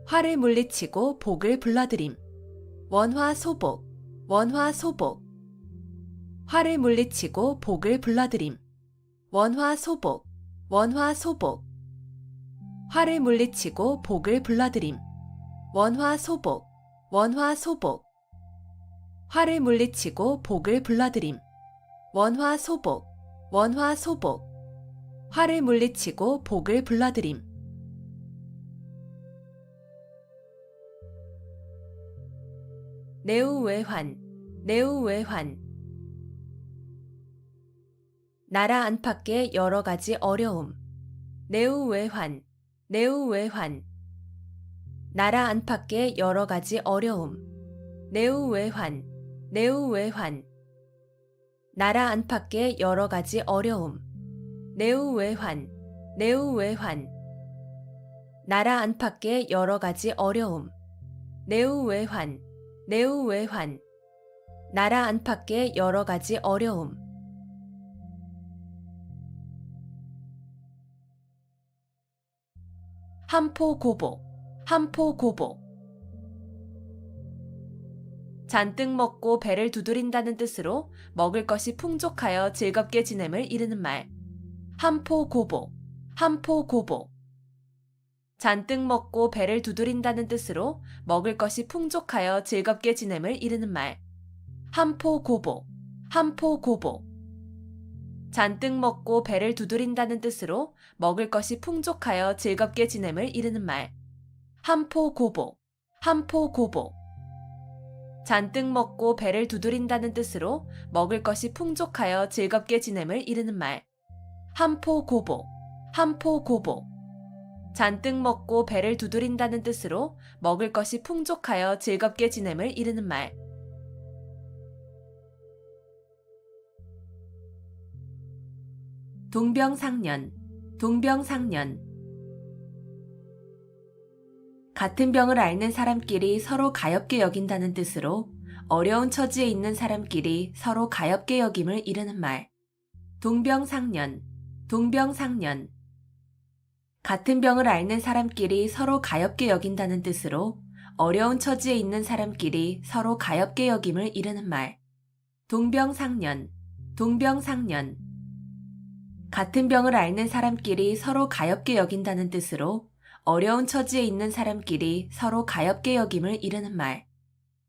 화를 물리치고 복을 불러들임. 원화소복, 원화소복. 화를 물리치고 복을 불러들임. 원화소복, 원화소복. 화를 물리치고 복을 불러들임. 원화소복, 원화소복. 화를 물리치고 복을 불러들임. 원화소복, 원화소복. 화를 물리치고 복을 불러들임. 내우외환, 내우외환. 나라 안팎의 여러 가지 어려움. 내우외환, 내우외환. 나라 안팎의 여러 가지 어려움. 내우외환, 내우외환. 나라 안팎의 여러 가지 어려움. 내우외환, 내우외환. 나라 안팎의 여러 가지 어려움. 내우외환, 내우외환. 나라 안팎의 여러 가지 어려움. 한포고복, 한포고복. 잔뜩 먹고 배를 두드린다는 뜻으로 먹을 것이 풍족하여 즐겁게 지냄을 이르는 말. 한포고복, 한포고복. 잔뜩 먹고 배를 두드린다는 뜻으로 먹을 것이 풍족하여 즐겁게 지냄을 이르는 말. 한포고복, 한포고복. 잔뜩 먹고 배를 두드린다는 뜻으로 먹을 것이 풍족하여 즐겁게 지냄을 이르는 말. 한포고복, 한포고복. 잔뜩 먹고 배를 두드린다는 뜻으로 먹을 것이 풍족하여 즐겁게 지냄을 이르는 말. 한포고복, 한포고복. 잔뜩 먹고 배를 두드린다는 뜻으로 먹을 것이 풍족하여 즐겁게 지냄을 이르는 말. 동병상련, 동병상련. 같은 병을 앓는 사람끼리 서로 가엾게 여긴다는 뜻으로 어려운 처지에 있는 사람끼리 서로 가엾게 여김을 이르는 말. 동병상련, 동병상련. 같은 병을 앓는 사람끼리 서로 가엾게 여긴다는 뜻으로 어려운 처지에 있는 사람끼리 서로 가엾게 여김을 이르는 말. 동병상련, 동병상련. 같은 병을 앓는 사람끼리 서로 가엾게 여긴다는 뜻으로 어려운 처지에 있는 사람끼리 서로 가엾게 여김을 이르는 말.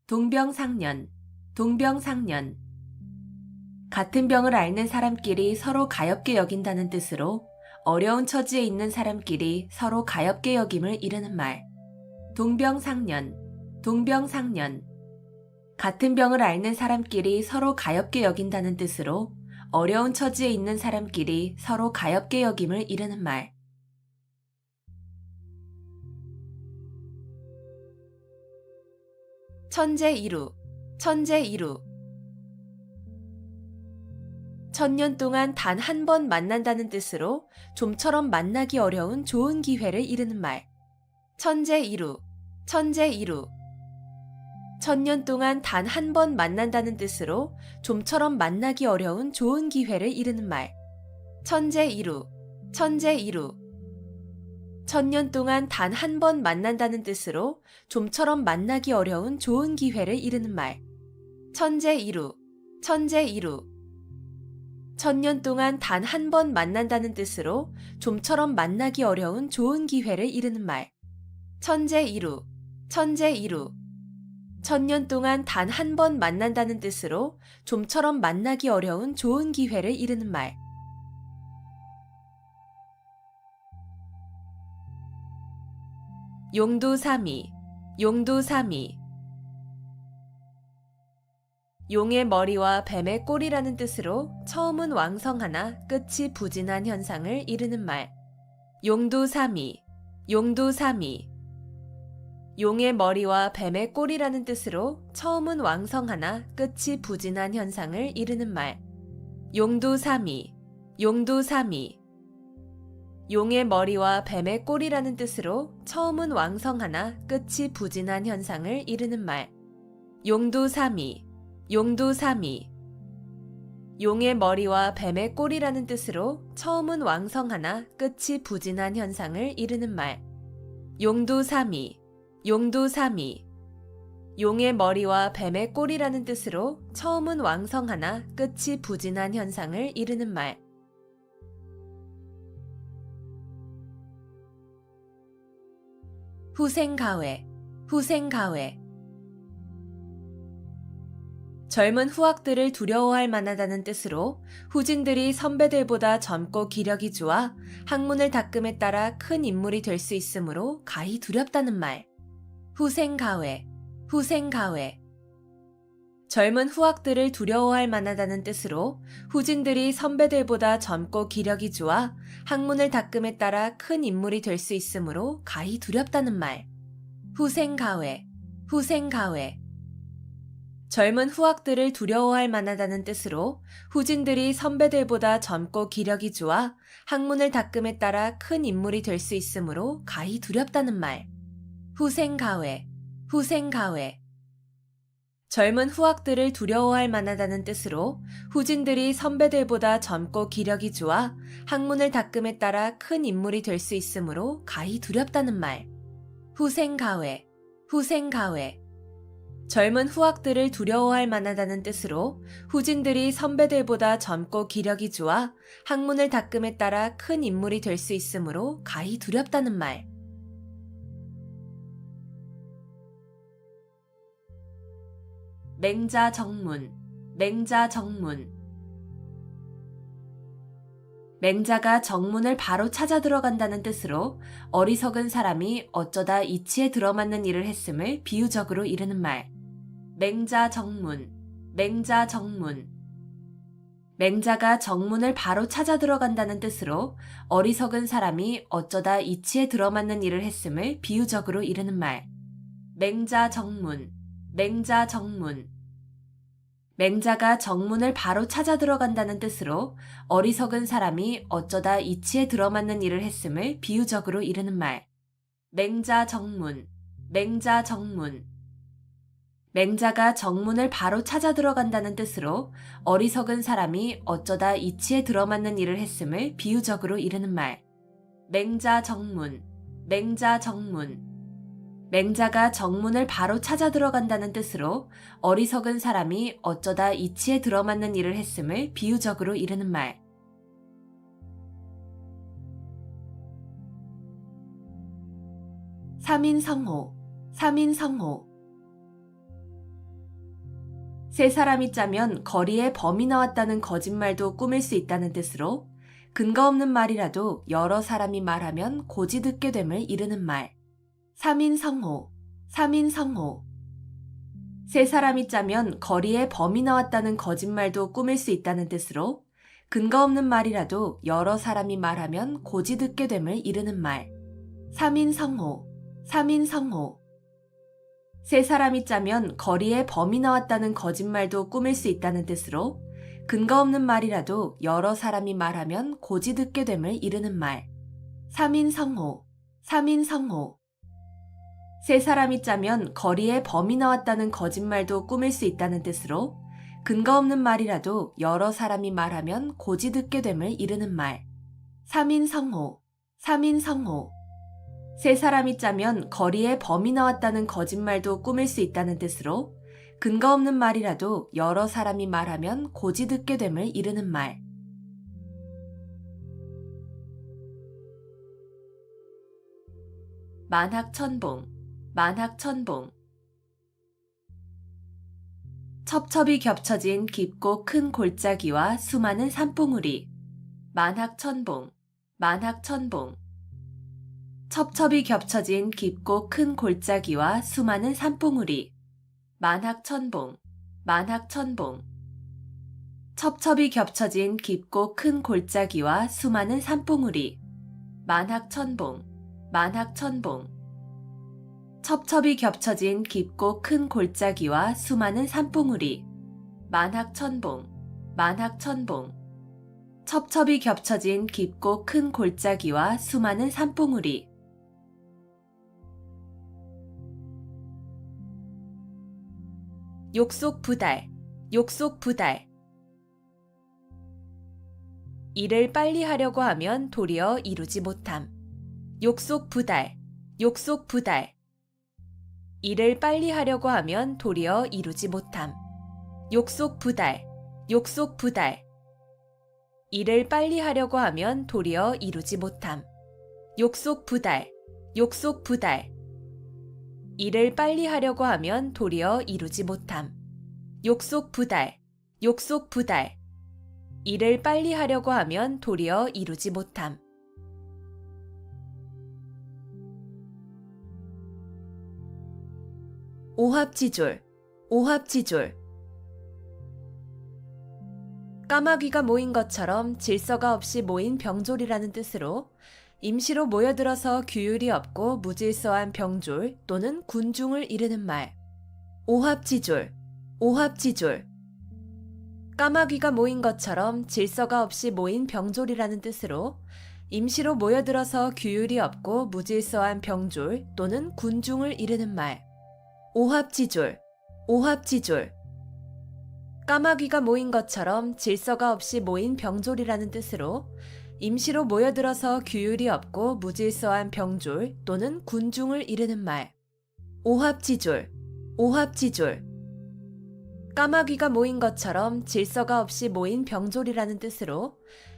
동병상련, 동병상련. 같은 병을 앓는 사람끼리 서로 가엾게 여긴다는 뜻으로 어려운 처지에 있는 사람끼리 서로 가엾게 여김을 이르는 말. 동병상련, 동병상련. 같은 병을 앓는 사람끼리 서로 가엾게 여긴다는 뜻으로 어려운 처지에 있는 사람끼리 서로 가엾게 여김을 이르는 말. 천재이루, 천재이루. 천년 동안 단 한 번 만난다는 뜻으로 좀처럼 만나기 어려운 좋은 기회를 이르는 말. 천재이루, 천재이루. 천년 동안 단 한 번 만난다는 뜻으로 좀처럼 만나기 어려운 좋은 기회를 이르는 말. 천재이루, 천재이루. 천년 동안 단 한 번 만난다는 뜻으로 좀처럼 만나기 어려운 좋은 기회를 이르는 말. 천재이루, 천재이루. 천년 동안 단 한 번 만난다는 뜻으로 좀처럼 만나기 어려운 좋은 기회를 이르는 말. 천재이루, 천재이루. 천년 동안 단 한 번 만난다는 뜻으로 좀처럼 만나기 어려운 좋은 기회를 이르는 말. 용두사미, 용두사미. 용의 머리와 뱀의 꼬리라는 뜻으로 처음은 왕성하나 끝이 부진한 현상을 이르는 말. 용두사미, 용두사미. 용의 머리와 뱀의 꼬리라는 뜻으로 처음은 왕성하나 끝이 부진한 현상을 이르는 말. 용두사미, 용두사미. 용의 머리와 뱀의 꼬리라는 뜻으로 처음은 왕성하나 끝이 부진한 현상을 이르는 말. 용두사미, 용두사미. 용의 머리와 뱀의 꼬리라는 뜻으로 처음은 왕성하나 끝이 부진한 현상을 이르는 말. 용두사미, 용두사미. 용의 머리와 뱀의 꼬리라는 뜻으로 처음은 왕성하나 끝이 부진한 현상을 이르는 말. 후생가회, 후생가회. 젊은 후학들을 두려워할 만하다는 뜻으로 후진들이 선배들보다 젊고 기력이 좋아 학문을 닦음에 따라 큰 인물이 될 수 있으므로 가히 두렵다는 말. 후생가회, 후생가회. 젊은 후학들을 두려워할 만하다는 뜻으로 후진들이 선배들보다 젊고 기력이 좋아 학문을 닦음에 따라 큰 인물이 될 수 있으므로 가히 두렵다는 말. 후생가회, 후생가회. 젊은 후학들을 두려워할 만하다는 뜻으로 후진들이 선배들보다 젊고 기력이 좋아 학문을 닦음에 따라 큰 인물이 될 수 있으므로 가히 두렵다는 말. 후생가회, 후생가회. 젊은 후학들을 두려워할 만하다는 뜻으로 후진들이 선배들보다 젊고 기력이 좋아 학문을 닦음에 따라 큰 인물이 될 수 있으므로 가히 두렵다는 말. 후생가회, 후생가회. 젊은 후학들을 두려워할 만하다는 뜻으로 후진들이 선배들보다 젊고 기력이 좋아 학문을 닦음에 따라 큰 인물이 될 수 있으므로 가히 두렵다는 말. 맹자정문, 맹자정문. 맹자가 정문을 바로 찾아 들어간다는 뜻으로 어리석은 사람이 어쩌다 이치에 들어맞는 일을 했음을 비유적으로 이르는 말. 맹자정문, 맹자정문. 맹자가 정문을 바로 찾아 들어간다는 뜻으로 어리석은 사람이 어쩌다 이치에 들어맞는 일을 했음을 비유적으로 이르는 말. 맹자정문, 맹자정문. 맹자가 정문을 바로 찾아 들어간다는 뜻으로 어리석은 사람이 어쩌다 이치에 들어맞는 일을 했음을 비유적으로 이르는 말. 맹자정문, 맹자정문. 맹자가 정문을 바로 찾아 들어간다는 뜻으로 어리석은 사람이 어쩌다 이치에 들어맞는 일을 했음을 비유적으로 이르는 말. 맹자정문, 맹자정문. 맹자가 정문을 바로 찾아 들어간다는 뜻으로 어리석은 사람이 어쩌다 이치에 들어맞는 일을 했음을 비유적으로 이르는 말. 삼인성호, 삼인성호. 세 사람이 짜면 거리에 범이 나왔다는 거짓말도 꾸밀 수 있다는 뜻으로 근거 없는 말이라도 여러 사람이 말하면 고지 듣게 됨을 이르는 말. 삼인성호, 삼인성호. 세 사람이 짜면 거리에 범이 나왔다는 거짓말도 꾸밀 수 있다는 뜻으로 근거 없는 말이라도 여러 사람이 말하면 고지 듣게 됨을 이르는 말. 삼인성호, 삼인성호. 세 사람이 짜면 거리에 범이 나왔다는 거짓말도 꾸밀 수 있다는 뜻으로 근거 없는 말이라도 여러 사람이 말하면 고지 듣게 됨을 이르는 말. 삼인성호, 삼인성호. 세 사람이 짜면 거리에 범이 나왔다는 거짓말도 꾸밀 수 있다는 뜻으로 근거 없는 말이라도 여러 사람이 말하면 고지 듣게 됨을 이르는 말. 삼인성호, 삼인성호. 세 사람이 짜면 거리에 범이 나왔다는 거짓말도 꾸밀 수 있다는 뜻으로 근거 없는 말이라도 여러 사람이 말하면 고지 듣게 됨을 이르는 말. 만학천봉, 만학천봉. 첩첩이 겹쳐진 깊고 큰 골짜기와 수많은 산봉우리. 만학천봉, 만학천봉. 첩첩이 겹쳐진 깊고 큰 골짜기와 수많은 산봉우리. 만학천봉, 만학천봉. 첩첩이 겹쳐진 깊고 큰 골짜기와 수많은 산봉우리. 만학천봉, 만학천봉. 첩첩이 겹쳐진 깊고 큰 골짜기와 수많은 산봉우리. 만학천봉, 만학천봉. 첩첩이 겹쳐진 깊고 큰 골짜기와 수많은 산봉우리. 욕속부달, 욕속부달. 일을 빨리 하려고 하면 도리어 이루지 못함. 욕속부달, 욕속부달. 일을 빨리 하려고 하면 도리어 이루지 못함. 욕속부달, 욕속부달. 일을 빨리 하려고 하면 도리어 이루지 못함. 욕속부달, 욕속부달. 일을 빨리 하려고 하면 도리어 이루지 못함. 욕속부달, 욕속부달. 일을 빨리 하려고 하면 도리어 이루지 못함. 오합지졸, 오합지졸. 까마귀가 모인 것처럼 질서가 없이 모인 병졸이라는 뜻으로 임시로 모여들어서 규율이 없고 무질서한 병졸 또는 군중을 이르는 말. 오합지졸, 오합지졸. 까마귀가 모인 것처럼 질서가 없이 모인 병졸이라는 뜻으로 임시로 모여들어서 규율이 없고 무질서한 병졸 또는 군중을 이르는 말. 오합지졸, 오합지졸. 까마귀가 모인 것처럼 질서가 없이 모인 병졸이라는 뜻으로 임시로 모여들어서 규율이 없고 무질서한 병졸 또는 군중을 이르는 말. 오합지졸, 오합지졸. 까마귀가 모인 것처럼 질서가 없이 모인 병졸이라는 뜻으로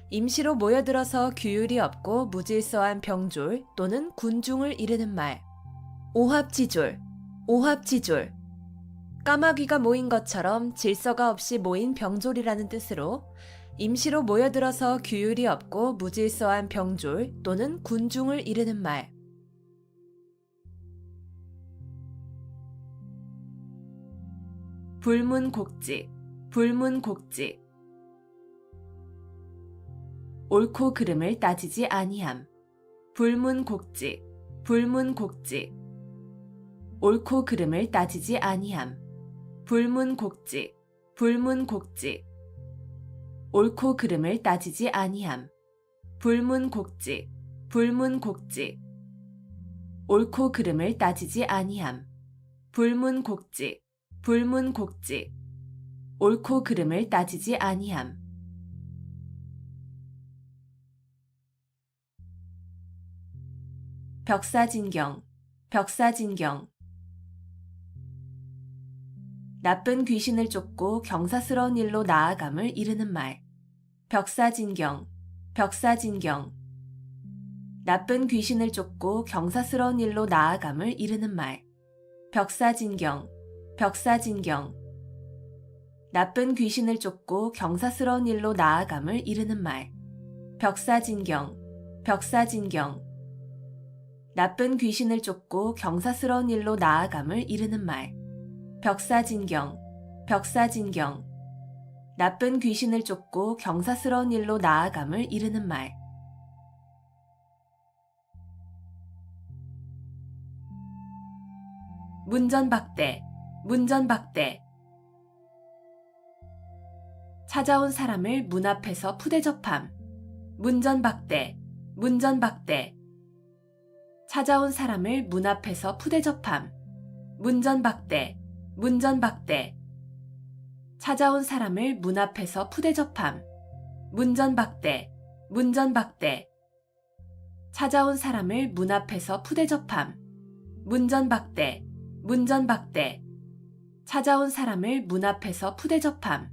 임시로 모여들어서 규율이 없고 무질서한 병졸 또는 군중을 이르는 말. 오합지졸, 오합지졸. 까마귀가 모인 것처럼 질서가 없이 모인 병졸이라는 뜻으로 임시로 모여들어서 규율이 없고 무질서한 병졸 또는 군중을 이르는 말. 불문곡직, 불문곡직. 옳고 그름을 따지지 아니함. 불문곡직, 불문곡직. 옳고 그름을 따지지 아니함. 불문곡직, 불문곡직. 옳고 그름을 따지지 아니함. 불문곡직, 불문곡직. 옳고 그름을 따지지 아니함. 불문곡직, 불문곡직. 옳고 그름을 따지지 아니함. 벽사진경, 벽사진경. 나쁜 귀신을 쫓고 경사스러운 일로 나아감을 이르는 말. 벽사진경, 벽사진경. 나쁜 귀신을 쫓고 경사스러운 일로 나아감을 이르는 말. 벽사진경, 벽사진경. 나쁜 귀신을 쫓고 경사스러운 일로 나아감을 이르는 말. 벽사진경, 벽사진경. 나쁜 귀신을 쫓고 경사스러운 일로 나아감을 이르는 말. 벽사진경, 벽사진경. 나쁜 귀신을 쫓고 경사스러운 일로 나아감을 이르는 말. 문전박대, 문전박대. 찾아온 사람을 문 앞에서 푸대접함. 문전박대, 문전박대. 찾아온 사람을 문 앞에서 푸대접함. 문전박대, 문전박대. 찾아온 사람을 문 앞에서 푸대접함. 문전박대, 문전박대. 찾아온 사람을 문 앞에서 푸대접함. 문전박대, 문전박대. 찾아온 사람을 문 앞에서 푸대접함.